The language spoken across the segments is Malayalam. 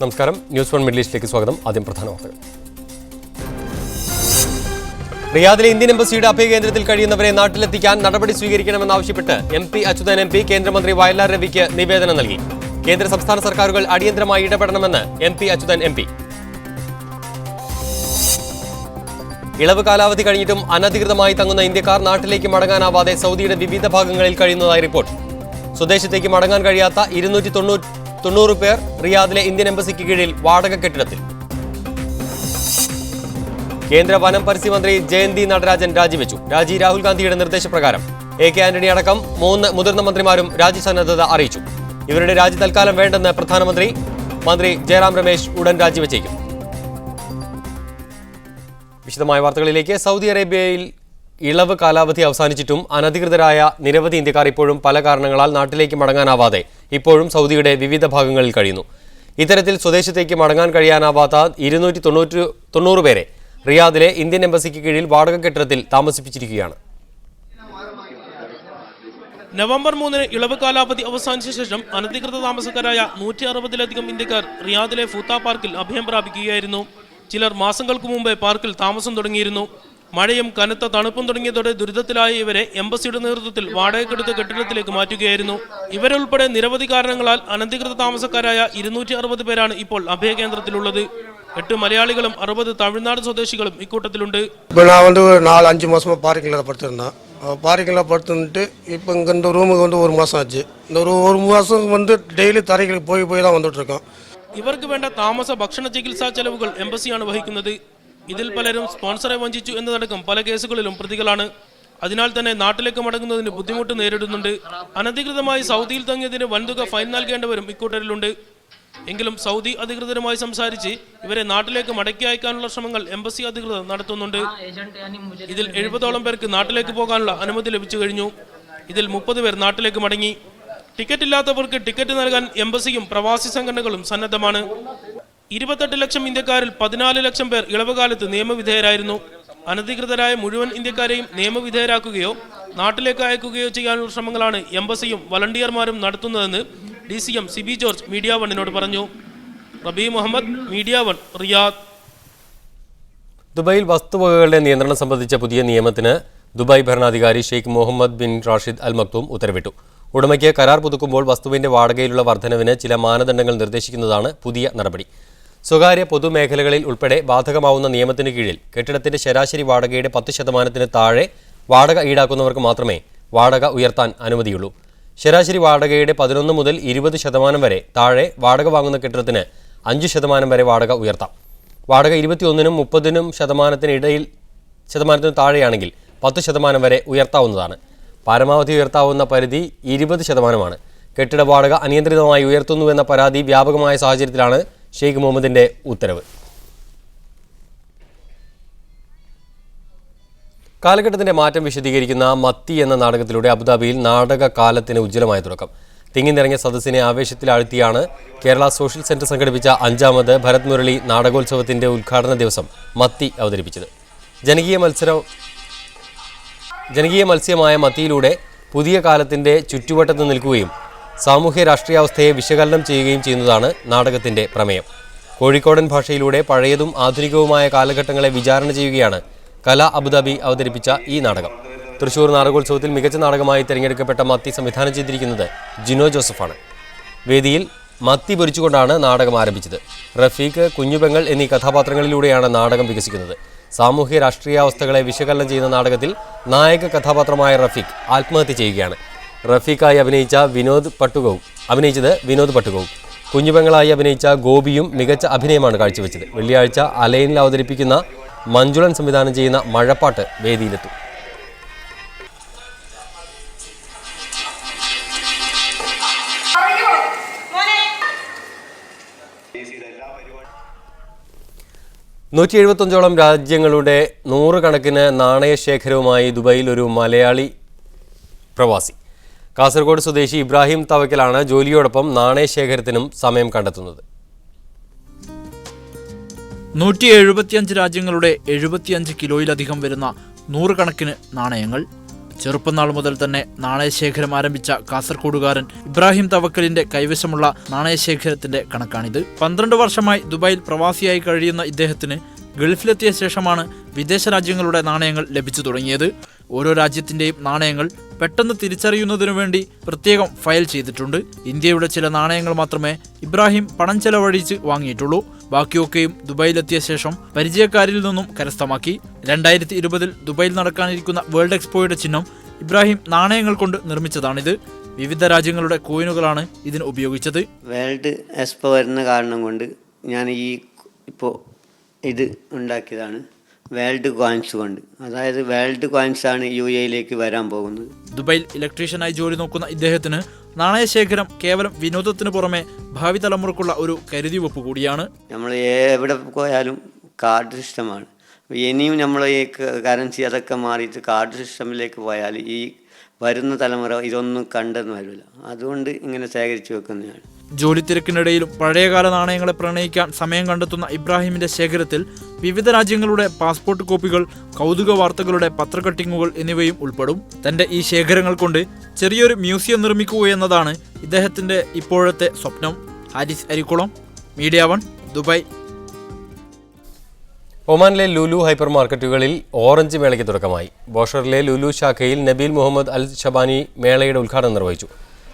നമസ്കാരം. ന്യൂസ് വൺ മിഡിൽ ഈസ്റ്റിലേക്ക് സ്വാഗതം. ആദ്യം പ്രധാന വാർത്തകൾ. റിയാദിലെ ഇന്ത്യൻ എംബസിയുടെ അഭയകേന്ദ്രത്തിൽ കഴിയുന്നവരെ നാട്ടിലെത്തിക്കാൻ നടപടി സ്വീകരിക്കണമെന്നാവശ്യപ്പെട്ട് MP അച്യുതൻ MP കേന്ദ്രമന്ത്രി വയലാർ രവിക്ക് നിവേദനം നൽകി. കേന്ദ്ര സംസ്ഥാന സർക്കാരുകൾ അടിയന്തരമായി ഇടപെടണമെന്ന് MP അച്യുതൻ MP. ഇളവ് കാലാവധി കഴിഞ്ഞിട്ടും അനധികൃതമായി തങ്ങുന്ന ഇന്ത്യക്കാർ നാട്ടിലേക്ക് മടങ്ങാനാവാതെ സൗദിയുടെ വിവിധ ഭാഗങ്ങളിൽ കഴിയുന്നതായി റിപ്പോർട്ട്. സ്വദേശത്തേക്ക് മടങ്ങാൻ കഴിയാത്ത 290 പേർ റിയാദിലെ ഇന്ത്യൻ എംബസിക്ക് കീഴിൽ വാടക കെട്ടിടത്തിൽ. കേന്ദ്ര വനം പരിസ്ഥിതി മന്ത്രി ജയന്തി നടരാജൻ രാജിവെച്ചു. രാഹുൽ ഗാന്ധിയുടെ നിർദ്ദേശപ്രകാരം AK ആന്റണി അടക്കം 3 മുതിർന്ന മന്ത്രിമാരും രാജിസന്നദ്ധത അറിയിച്ചു. ഇവരുടെ രാജി തൽക്കാലം വേണ്ടെന്ന് മന്ത്രി ജയറാം രമേശ് ഉടൻ രാജിവെച്ചേക്കും. വിശദമായ വാർത്തകളിലേക്ക്. സൗദി അറേബ്യയിൽ ഇളവ് കാലാവധി അവസാനിച്ചിട്ടും അനധികൃതരായ നിരവധി ഇന്ത്യക്കാർ ഇപ്പോഴും പല കാരണങ്ങളാൽ നാട്ടിലേക്ക് മടങ്ങാനാവാതെ ഇപ്പോഴും സൗദിയുടെ വിവിധ ഭാഗങ്ങളിൽ കഴിയുന്നു. ഇത്തരത്തിൽ സ്വദേശത്തേക്ക് മടങ്ങാൻ കഴിയാനാവാത്ത 290 പേരെ റിയാദിലെ ഇന്ത്യൻ എംബസിക്ക് കീഴിൽ വാടക കെട്ടിടത്തിൽ താമസിപ്പിച്ചിരിക്കുകയാണ്. നവംബർ 3 ഇളവ് കാലാവധി അവസാനിച്ച ശേഷം അനധികൃത താമസക്കാരായ 160-ലധികം ഇന്ത്യക്കാർ റിയാദിലെ ഫൂത്ത പാർക്കിൽ അഭയം പ്രാപിക്കുകയായിരുന്നു. ചിലർ മാസങ്ങൾക്ക് മുമ്പേ പാർക്കിൽ താമസം തുടങ്ങിയിരുന്നു. മഴയും കനത്ത തണുപ്പും തുടങ്ങിയതോടെ ദുരിതത്തിലായ ഇവരെ എംബസിയുടെ നേതൃത്വത്തിൽ വാടകയ്ക്കെടുത്ത കെട്ടിടത്തിലേക്ക് മാറ്റുകയായിരുന്നു. ഇവരുൾപ്പെടെ നിരവധി കാരണങ്ങളാൽ അനധികൃത താമസക്കാരായ 260 പേരാണ് ഇപ്പോൾ അഭയകേന്ദ്രത്തിലുള്ളത്. 8 മലയാളികളും 60 തമിഴ്നാട് സ്വദേശികളും ഇക്കൂട്ടത്തിലുണ്ട്. நான் வந்து 4-5 மாசமா பார்க்கிங்கில் படுத்திருந்தேன். பார்க்கிங்கில் படுத்துட்டு இப்போ இங்கே இந்த ரூமுக்கு வந்து 1 மாதம் ஆச்சு. இந்த ஒரு மாதம் வந்து டெய்லி தரைகளுக்கு போய் தான் வந்துட்டு இருக்கோம். ഇവർക്ക് വേണ്ട താമസ ഭക്ഷണ ചികിത്സാ ചെലവുകൾ എംബസിയാണ് വഹിക്കുന്നത്. ഇതിൽ പലരും സ്പോൺസറെ വഞ്ചിച്ചു എന്നതടക്കം പല കേസുകളിലും പ്രതികളാണ്. അതിനാൽ തന്നെ നാട്ടിലേക്ക് മടങ്ങുന്നതിന് ബുദ്ധിമുട്ട് നേരിടുന്നുണ്ട്. അനധികൃതമായി സൗദിയിൽ തങ്ങിയതിന് വൻതുക ഫൈൻ നൽകേണ്ടവരും ഇക്കൂട്ടരിലുണ്ട്. എങ്കിലും സൗദി അധികൃതരുമായി സംസാരിച്ച് ഇവരെ നാട്ടിലേക്ക് മടക്കി അയക്കാനുള്ള ശ്രമങ്ങൾ എംബസി അധികൃതർ നടത്തുന്നുണ്ട്. ഇതിൽ 70ഓളം പേർക്ക് നാട്ടിലേക്ക് പോകാനുള്ള അനുമതി ലഭിച്ചു കഴിഞ്ഞു. ഇതിൽ 30 പേർ നാട്ടിലേക്ക് മടങ്ങി. ടിക്കറ്റ് ഇല്ലാത്തവർക്ക് ടിക്കറ്റ് നൽകാൻ എംബസിയും പ്രവാസി സംഘടനകളും സന്നദ്ധമാണ്. 28 ലക്ഷം ഇന്ത്യക്കാരിൽ 14 ലക്ഷം പേർ ഇളവ് കാലത്ത് നിയമവിധേയരായിരുന്നു. അനധികൃതരായ മുഴുവൻ ഇന്ത്യക്കാരെയും നിയമവിധേയരാക്കുകയോ നാട്ടിലേക്ക് അയക്കുകയോ ചെയ്യാനുള്ള ശ്രമങ്ങളാണ് എംബസിയും വളണ്ടിയർമാരും നടത്തുന്നതെന്ന് DCM സിബി ജോർജ് മീഡിയ വണ്ണിനോട് പറഞ്ഞു. റബി മുഹമ്മദ്, മീഡിയ വൺ, റിയാദ്. ദുബായിൽ വസ്തുവകകളുടെ നിയന്ത്രണം സംബന്ധിച്ച പുതിയ നിയമത്തിന് ദുബായ് ഭരണാധികാരി Sheikh Mohammed bin Rashid Al Maktoum ഉത്തരവിട്ടു. ഉടമയ്ക്ക് കരാർ പുതുക്കുമ്പോൾ വസ്തുവിന്റെ വാടകയിലുള്ള വർധനവിന് ചില മാനദണ്ഡങ്ങൾ നിർദ്ദേശിക്കുന്നതാണ് പുതിയ നടപടി. സ്വകാര്യ പൊതുമേഖലകളിൽ ഉൾപ്പെടെ ബാധകമാവുന്ന നിയമത്തിന് കീഴിൽ കെട്ടിടത്തിന്റെ ശരാശരി വാടകയുടെ 10% താഴെ വാടക ഈടാക്കുന്നവർക്ക് മാത്രമേ വാടക ഉയർത്താൻ അനുമതിയുള്ളൂ. ശരാശരി വാടകയുടെ 11 മുതൽ 20% വരെ താഴെ വാടക വാങ്ങുന്ന കെട്ടിടത്തിന് 5% വരെ വാടക ഉയർത്താം. വാടക 21-നും 30% താഴെയാണെങ്കിൽ 10% വരെ ഉയർത്താവുന്നതാണ്. പരമാവധി ഉയർത്താവുന്ന പരിധി 20%. കെട്ടിട വാടക അനിയന്ത്രിതമായി ഉയർത്തുന്നുവെന്ന പരാതി വ്യാപകമായ സാഹചര്യത്തിലാണ് ഷെയ്ഖ് മുഹമ്മദിന്റെ ഉത്തരവ്. കാലഘട്ടത്തിന്റെ മാറ്റം വിശദീകരിക്കുന്ന മത്തി എന്ന നാടകത്തിലൂടെ അബുദാബിയിൽ നാടകകാലത്തിന് ഉജ്ജ്വലമായ തുടക്കം. തിങ്ങി നിറഞ്ഞ സദസ്സിനെ ആവേശത്തിലാഴ്ത്തിയാണ് കേരള സോഷ്യൽ സെന്റർ സംഘടിപ്പിച്ച 5ാമത് ഭരത് മുരളി നാടകോത്സവത്തിന്റെ ഉദ്ഘാടന ദിവസം മത്തി അവതരിപ്പിച്ചത്. ജനകീയ മത്സ്യമായ മത്തിയിലൂടെ പുതിയ കാലത്തിന്റെ ചുറ്റുവട്ടത്ത് നിൽക്കുകയും സാമൂഹ്യ രാഷ്ട്രീയാവസ്ഥയെ വിശകലനം ചെയ്യുകയും ചെയ്യുന്നതാണ് നാടകത്തിന്റെ പ്രമേയം. കോഴിക്കോടൻ ഭാഷയിലൂടെ പഴയതും ആധുനികവുമായ കാലഘട്ടങ്ങളെ വിചാരണ ചെയ്യുകയാണ് കല അബുദാബി അവതരിപ്പിച്ച ഈ നാടകം. തൃശൂർ നാടകോത്സവത്തിൽ മികച്ച നാടകമായി തിരഞ്ഞെടുക്കപ്പെട്ട മത്തി സംവിധാനം ചെയ്തിരിക്കുന്നത് ജിനോ ജോസഫാണ്. വേദിയിൽ മത്തി പൊരിച്ചുകൊണ്ടാണ് നാടകം ആരംഭിച്ചത്. റഫീഖ്, കുഞ്ഞുപെങ്ങൾ എന്നീ കഥാപാത്രങ്ങളിലൂടെയാണ് നാടകം വികസിക്കുന്നത്. സാമൂഹ്യ രാഷ്ട്രീയാവസ്ഥകളെ വിശകലനം ചെയ്യുന്ന നാടകത്തിൽ നായക കഥാപാത്രമായ റഫീഖ് ആത്മഹത്യ ചെയ്യുകയാണ്. റഫീഖായി അഭിനയിച്ചത് വിനോദ് പട്ടുകവും കുഞ്ഞുപെങ്ങളായി അഭിനയിച്ച ഗോപിയും മികച്ച അഭിനയമാണ് കാഴ്ചവെച്ചത്. വെള്ളിയാഴ്ച അലൈനിൽ അവതരിപ്പിക്കുന്ന മഞ്ജുളൻ സംവിധാനം ചെയ്യുന്ന മഴപ്പാട്ട് വേദിയിലെത്തും. ോളം രാജ്യങ്ങളുടെ 100 കണക്കിന് നാണയശേഖരവുമായി ദുബായിൽ ഒരു മലയാളി പ്രവാസി. കാസർഗോഡ് സ്വദേശി ഇബ്രാഹിം തവക്കലാണ് ജോലിയോടൊപ്പം നാണയശേഖരത്തിനും സമയം കണ്ടെത്തുന്നത്. 175 രാജ്യങ്ങളുടെ 75 കിലോയിലധികം വരുന്ന 100 കണക്കിന് നാണയങ്ങൾ. ചെറുപ്പനാൾ മുതൽ തന്നെ നാണയശേഖരം ആരംഭിച്ച കാസർഗോഡുകാരൻ ഇബ്രാഹിം തവക്കലിന്റെ കൈവശമുള്ള നാണയശേഖരത്തിന്റെ കണക്കാണിത്. 12 വർഷമായി ദുബായിൽ പ്രവാസിയായി കഴിയുന്ന ഇദ്ദേഹത്തിന് ഗൾഫിലെത്തിയ ശേഷമാണ് വിദേശ രാജ്യങ്ങളുടെ നാണയങ്ങൾ ലഭിച്ചു തുടങ്ങിയത്. ഓരോ രാജ്യത്തിന്റെയും നാണയങ്ങൾ പെട്ടെന്ന് തിരിച്ചറിയുന്നതിനു വേണ്ടി പ്രത്യേകം ഫയൽ ചെയ്തിട്ടുണ്ട്. ഇന്ത്യയുടെ ചില നാണയങ്ങൾ മാത്രമേ ഇബ്രാഹിം പണം ചെലവഴിച്ച് വാങ്ങിയിട്ടുള്ളൂ. ബാക്കിയൊക്കെയും ദുബായിലെത്തിയ ശേഷം പരിചയക്കാരിൽ നിന്നും കരസ്ഥമാക്കി. 2020 ദുബായിൽ നടക്കാനിരിക്കുന്ന വേൾഡ് എക്സ്പോയുടെ ചിഹ്നം ഇബ്രാഹിം നാണയങ്ങൾ കൊണ്ട് നിർമ്മിച്ചതാണിത്. വിവിധ രാജ്യങ്ങളുടെ കോയിനുകളാണ് ഇതിന് ഉപയോഗിച്ചത്. വേൾഡ് എക്സ്പോ വരുന്ന കാരണം കൊണ്ട് ഞാൻ ഇപ്പോൾ ഇത് ഉണ്ടാക്കിയതാണ്. വേൾഡ് കോയിൻസ് കൊണ്ട്, അതായത് വേൾഡ് കോയിൻസ് ആണ് UAE വരാൻ പോകുന്നത്. ദുബായിൽ ഇലക്ട്രീഷ്യനായി ജോലി നോക്കുന്ന ഇദ്ദേഹത്തിന് നാണയശേഖരം കേവലം വിനോദത്തിന് പുറമെ ഭാവി തലമുറക്കുള്ള ഒരു കരുതിവെപ്പ് കൂടിയാണ്. നമ്മൾ എവിടെ പോയാലും കാർഡ് സിസ്റ്റമാണ്. ഇനിയും നമ്മൾ ഈ കറൻസി അതൊക്കെ മാറിയിട്ട് കാർഡ് സിസ്റ്റമിലേക്ക് പോയാൽ ഈ വരുന്ന തലമുറ ഇതൊന്നും കണ്ടെന്ന് വരില്ല. അതുകൊണ്ട് ഇങ്ങനെ ശേഖരിച്ചു വെക്കുന്നതാണ്. ജോലി തിരക്കിനിടയിലും പഴയകാല നാണയങ്ങളെ പ്രണയിക്കാൻ സമയം കണ്ടെത്തുന്ന ഇബ്രാഹിമിന്റെ ശേഖരത്തിൽ വിവിധ രാജ്യങ്ങളുടെ പാസ്പോർട്ട് കോപ്പികൾ, കൗതുക വാർത്തകളുടെ പത്രക്കട്ടിങ്ങുകൾ എന്നിവയും ഉൾപ്പെടും. തന്റെ ഈ ശേഖരങ്ങൾ കൊണ്ട് ചെറിയൊരു മ്യൂസിയം നിർമ്മിക്കുകയെന്നതാണ് ഇദ്ദേഹത്തിന്റെ ഇപ്പോഴത്തെ സ്വപ്നം. Haris Arikkulam, media 1, Dubai. ഒമാനിലെ ലുലു ഹൈപ്പർ മാർക്കറ്റുകളിൽ ഓറഞ്ച് മേളയ്ക്ക് തുടക്കമായി. ബോഷറിലെ ലുലു ശാഖയിൽ നബീൽ മുഹമ്മദ് അൽ ഷബാനി മേളയുടെ ഉദ്ഘാടനം നിർവഹിച്ചു.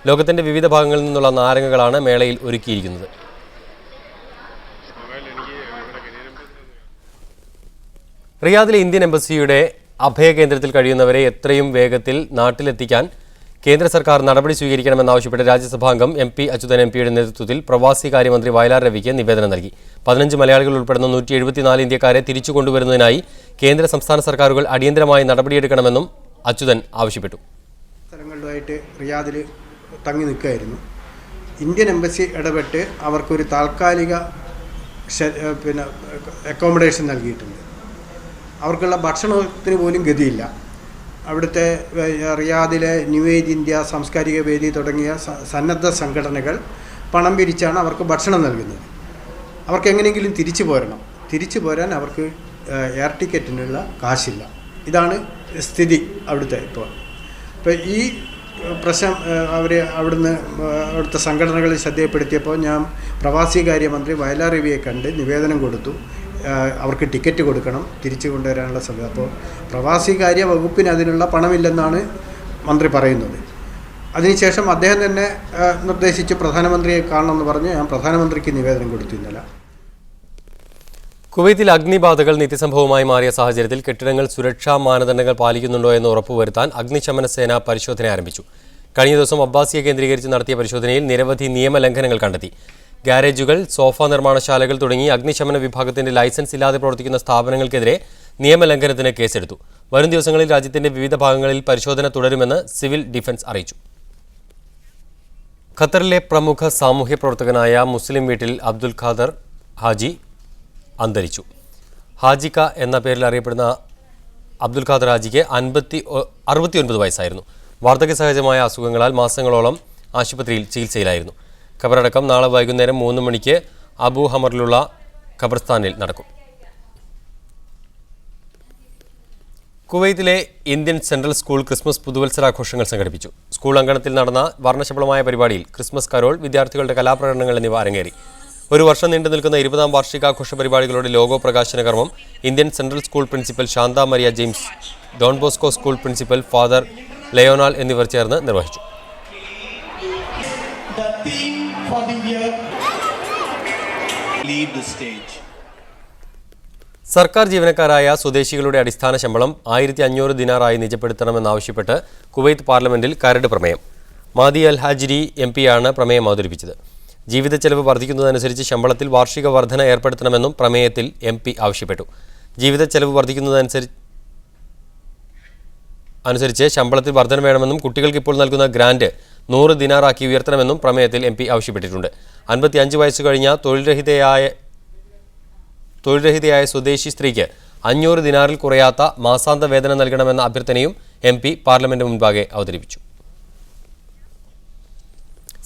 ലോകത്തിന്റെ വിവിധ ഭാഗങ്ങളിൽ നിന്നുള്ള നാരങ്ങകളാണ് മേളയിൽ ഒരുക്കിയിരിക്കുന്നത്. റിയാദിലെ ഇന്ത്യൻ എംബസിയുടെ അഭയകേന്ദ്രത്തിൽ കഴിയുന്നവരെ എത്രയും വേഗത്തിൽ നാട്ടിലെത്തിക്കാൻ കേന്ദ്ര സർക്കാർ നടപടി സ്വീകരിക്കണമെന്നാവശ്യപ്പെട്ട് രാജ്യസഭാംഗം MP അച്യുതൻ MPയുടെ നേതൃത്വത്തിൽ പ്രവാസി കാര്യമന്ത്രി വയലാർ രവിക്ക് നിവേദനം നൽകി. 15 മലയാളികൾ ഉൾപ്പെടുന്ന 174 ഇന്ത്യക്കാരെ തിരിച്ചു കൊണ്ടുവരുന്നതിനായി കേന്ദ്ര സംസ്ഥാന സർക്കാരുകൾ അടിയന്തരമായി നടപടിയെടുക്കണമെന്നും അച്യുതൻ ആവശ്യപ്പെട്ടു. സ്ഥലങ്ങളിലുമായിട്ട് റിയാദിൽ തങ്ങി നിൽക്കുകയായിരുന്നു. ഇന്ത്യൻ എംബസി ഇടപെട്ട് അവർക്കൊരു താൽക്കാലിക അക്കോമഡേഷൻ നൽകിയിട്ടുണ്ട്. അവർക്കുള്ള ഭക്ഷണത്തിന് പോലും ഗതിയില്ല. അവിടുത്തെ റിയാദിലെ ന്യൂ ഏജ് ഇന്ത്യ സാംസ്കാരിക വേദി തുടങ്ങിയ സന്നദ്ധ സംഘടനകൾ പണം പിരിച്ചാണ് അവർക്ക് ഭക്ഷണം നൽകുന്നത്. അവർക്ക് എങ്ങനെയെങ്കിലും തിരിച്ചു പോരാൻ അവർക്ക് എയർ ടിക്കറ്റിനുള്ള കാശില്ല. ഇതാണ് സ്ഥിതി അവിടുത്തെ ഇപ്പോൾ. ഈ പ്രശ്നം അവിടുത്തെ സംഘടനകളിൽ ശ്രദ്ധയപ്പെടുത്തിയപ്പോൾ ഞാൻ പ്രവാസി കാര്യമന്ത്രി വയലാർ രവിയെ കണ്ട് നിവേദനം കൊടുത്തു. അവർക്ക് ടിക്കറ്റ് കൊടുക്കണം, തിരിച്ചു കൊണ്ടുവരാനുള്ള സമയം. അപ്പോൾ പ്രവാസി കാര്യ വകുപ്പിന് അതിനുള്ള പണമില്ലെന്നാണ് മന്ത്രി പറയുന്നത്. അതിനുശേഷം അദ്ദേഹം തന്നെ നിർദ്ദേശിച്ച് പ്രധാനമന്ത്രിയെ കാണണമെന്ന് പറഞ്ഞ് ഞാൻ പ്രധാനമന്ത്രിക്ക് നിവേദനം കൊടുത്തു ഇന്നലെ. കുവൈത്തിൽ അഗ്നിബാധകൾ നിത്യസംഭവമായി മാറിയ സാഹചര്യത്തിൽ കെട്ടിടങ്ങൾ സുരക്ഷാ മാനദണ്ഡങ്ങൾ പാലിക്കുന്നുണ്ടോ എന്ന് ഉറപ്പുവരുത്താൻ അഗ്നിശമന സേന പരിശോധന ആരംഭിച്ചു. കഴിഞ്ഞ ദിവസം അബ്ബാസിയെ കേന്ദ്രീകരിച്ച് നടത്തിയ പരിശോധനയിൽ നിരവധി നിയമലംഘനങ്ങൾ കണ്ടെത്തി. ഗാരേജുകൾ, സോഫ നിർമ്മാണശാലകൾ തുടങ്ങി അഗ്നിശമന വിഭാഗത്തിന്റെ ലൈസൻസ് ഇല്ലാതെ പ്രവർത്തിക്കുന്ന സ്ഥാപനങ്ങൾക്കെതിരെ നിയമലംഘനത്തിന് കേസെടുത്തു. വരും ദിവസങ്ങളിൽ രാജ്യത്തിന്റെ വിവിധ ഭാഗങ്ങളിൽ പരിശോധന തുടരുമെന്ന് സിവിൽ ഡിഫൻസ് അറിയിച്ചു. ഖത്തറിലെ പ്രമുഖ സാമൂഹ്യ പ്രവർത്തകനായ മുസ്ലിം വീട്ടിൽ അബ്ദുൽ ഖാദർ ഹാജി അന്തരിച്ചു. ഹാജിക്ക എന്ന പേരിൽ അറിയപ്പെടുന്ന അബ്ദുൽ ഖാദർ ഹാജിക്ക് 69 വയസ്സായിരുന്നു. വാർദ്ധക്യ സഹജമായ അസുഖങ്ങളാൽ മാസങ്ങളോളം ആശുപത്രിയിൽ ചികിത്സയിലായിരുന്നു. ഖബറടക്കം നാളെ വൈകുന്നേരം 3 മണിക്ക് അബു ഹമറിലുള്ള ഖബർസ്ഥാനിൽ നടക്കും. കുവൈത്തിലെ ഇന്ത്യൻ സെൻട്രൽ സ്കൂൾ ക്രിസ്മസ് പുതുവത്സരാഘോഷങ്ങൾ സംഘടിപ്പിച്ചു. സ്കൂൾ അങ്കണത്തിൽ നടന്ന വർണ്ണശബളമായ പരിപാടിയിൽ ക്രിസ്മസ് കരോൾ, വിദ്യാർത്ഥികളുടെ കലാപ്രകടനങ്ങൾ എന്നിവ അരങ്ങേറി. ഒരു വർഷം നീണ്ടു നിൽക്കുന്ന 20ാം വാർഷികാഘോഷ പരിപാടികളുടെ ലോഗോ പ്രകാശന കർമ്മം Indian central school principal Shantha Maria James, Don Bosco school principal father Lionel എന്നിവർ ചേർന്ന് നിർവഹിച്ചു. സർക്കാർ ജീവനക്കാരായ സ്വദേശികളുടെ അടിസ്ഥാന ശമ്പളം 1500 ദിനാറായി നിജപ്പെടുത്തണമെന്നാവശ്യപ്പെട്ട് കുവൈത്ത് പാർലമെന്റിൽ കരട് പ്രമേയം. മാദി അൽ ഹാജിരി MP-യാണ് പ്രമേയം അവതരിപ്പിച്ചത്. ജീവിത ചെലവ് വർദ്ധിക്കുന്നതനുസരിച്ച് ശമ്പളത്തിൽ വാർഷിക വർധന ഏർപ്പെടുത്തണമെന്നും പ്രമേയത്തിൽ MP ആവശ്യപ്പെട്ടു. ജീവിത ചെലവ് വർദ്ധിക്കുന്നതനുസരിച്ച് ശമ്പളത്തിൽ വർധന വേണമെന്നും കുട്ടികൾക്ക് ഇപ്പോൾ നൽകുന്ന ഗ്രാന്റ് 100 ദിനാറാക്കി ഉയർത്തണമെന്നും പ്രമേയത്തിൽ MP ആവശ്യപ്പെട്ടിട്ടുണ്ട്. 55 വയസ്സ് കഴിഞ്ഞ തൊഴിൽരഹിതയായ സ്വദേശി സ്ത്രീക്ക് 500 ദിനാറിൽ കുറയാത്ത മാസാന്ത വേതനം നൽകണമെന്ന അഭ്യർത്ഥനയും MP പാർലമെന്റ് മുൻപാകെ അവതരിപ്പിച്ചു.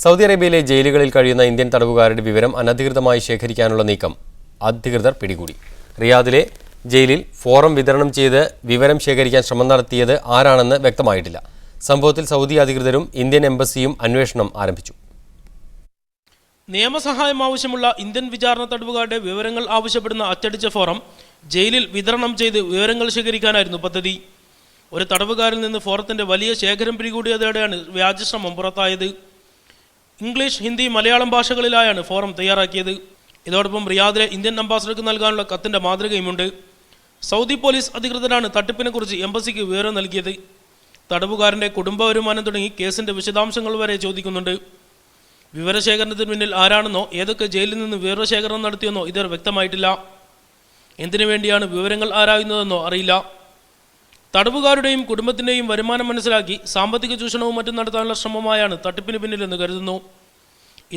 സൗദി അറേബ്യയിലെ ജയിലുകളിൽ കഴിയുന്ന ഇന്ത്യൻ തടവുകാരുടെ വിവരം അനധികൃതമായി ശേഖരിക്കാനുള്ള നീക്കം അധികൃതർ പിടികൂടി. റിയാദിലെ ജയിലിൽ ഫോറം വിതരണം ചെയ്ത് വിവരം ശേഖരിക്കാൻ ശ്രമം നടത്തിയത് ആരാണെന്ന് വ്യക്തമായിട്ടില്ല. സംഭവത്തിൽ സൗദി അധികൃതരും ഇന്ത്യൻ എംബസിയും അന്വേഷണം ആരംഭിച്ചു. നിയമസഹായം ആവശ്യമുള്ള ഇന്ത്യൻ വിചാരണ തടവുകാരുടെ വിവരങ്ങൾ ആവശ്യപ്പെടുന്ന അച്ചടിച്ച ഫോറം ജയിലിൽ വിതരണം ചെയ്ത് വിവരങ്ങൾ ശേഖരിക്കാനായിരുന്നു പദ്ധതി. ഒരു തടവുകാരിൽ നിന്ന് ഫോറത്തിന്റെ വലിയ ശേഖരം പിടികൂടിയതോടെയാണ് വ്യാജശ്രമം പുറത്തായത്. ഇംഗ്ലീഷ്, ഹിന്ദി, മലയാളം ഭാഷകളിലായാണ് ഫോറം തയ്യാറാക്കിയത്. ഇതോടൊപ്പം റിയാദിലെ ഇന്ത്യൻ അംബാസഡർക്ക് നൽകാനുള്ള കത്തിന്റെ മാതൃകയുമുണ്ട്. സൗദി പോലീസ് അധികൃതരാണ് തട്ടിപ്പിനെക്കുറിച്ച് എംബസിക്ക് വിവരം നൽകിയത്. തടവുകാരന്റെ കുടുംബ വരുമാനം തുടങ്ങി കേസിന്റെ വിശദാംശങ്ങൾ വരെ ചോദിക്കുന്നുണ്ട്. വിവരശേഖരണത്തിന് പിന്നിൽ ആരാണെന്നോ ഏതൊക്കെ ജയിലിൽ നിന്ന് വിവരശേഖരണം നടത്തിയെന്നോ ഇതുവരെ വ്യക്തമായിട്ടില്ല. എന്തിനു വേണ്ടിയാണ് വിവരങ്ങൾ ആരായുന്നതെന്നോ അറിയില്ല. തടവുകാരുടെയും കുടുംബത്തിൻ്റെയും വരുമാനം മനസ്സിലാക്കി സാമ്പത്തിക ചൂഷണവും മറ്റും നടത്താനുള്ള ശ്രമമായാണ് തട്ടിപ്പിന് പിന്നിലെന്ന് കരുതുന്നു.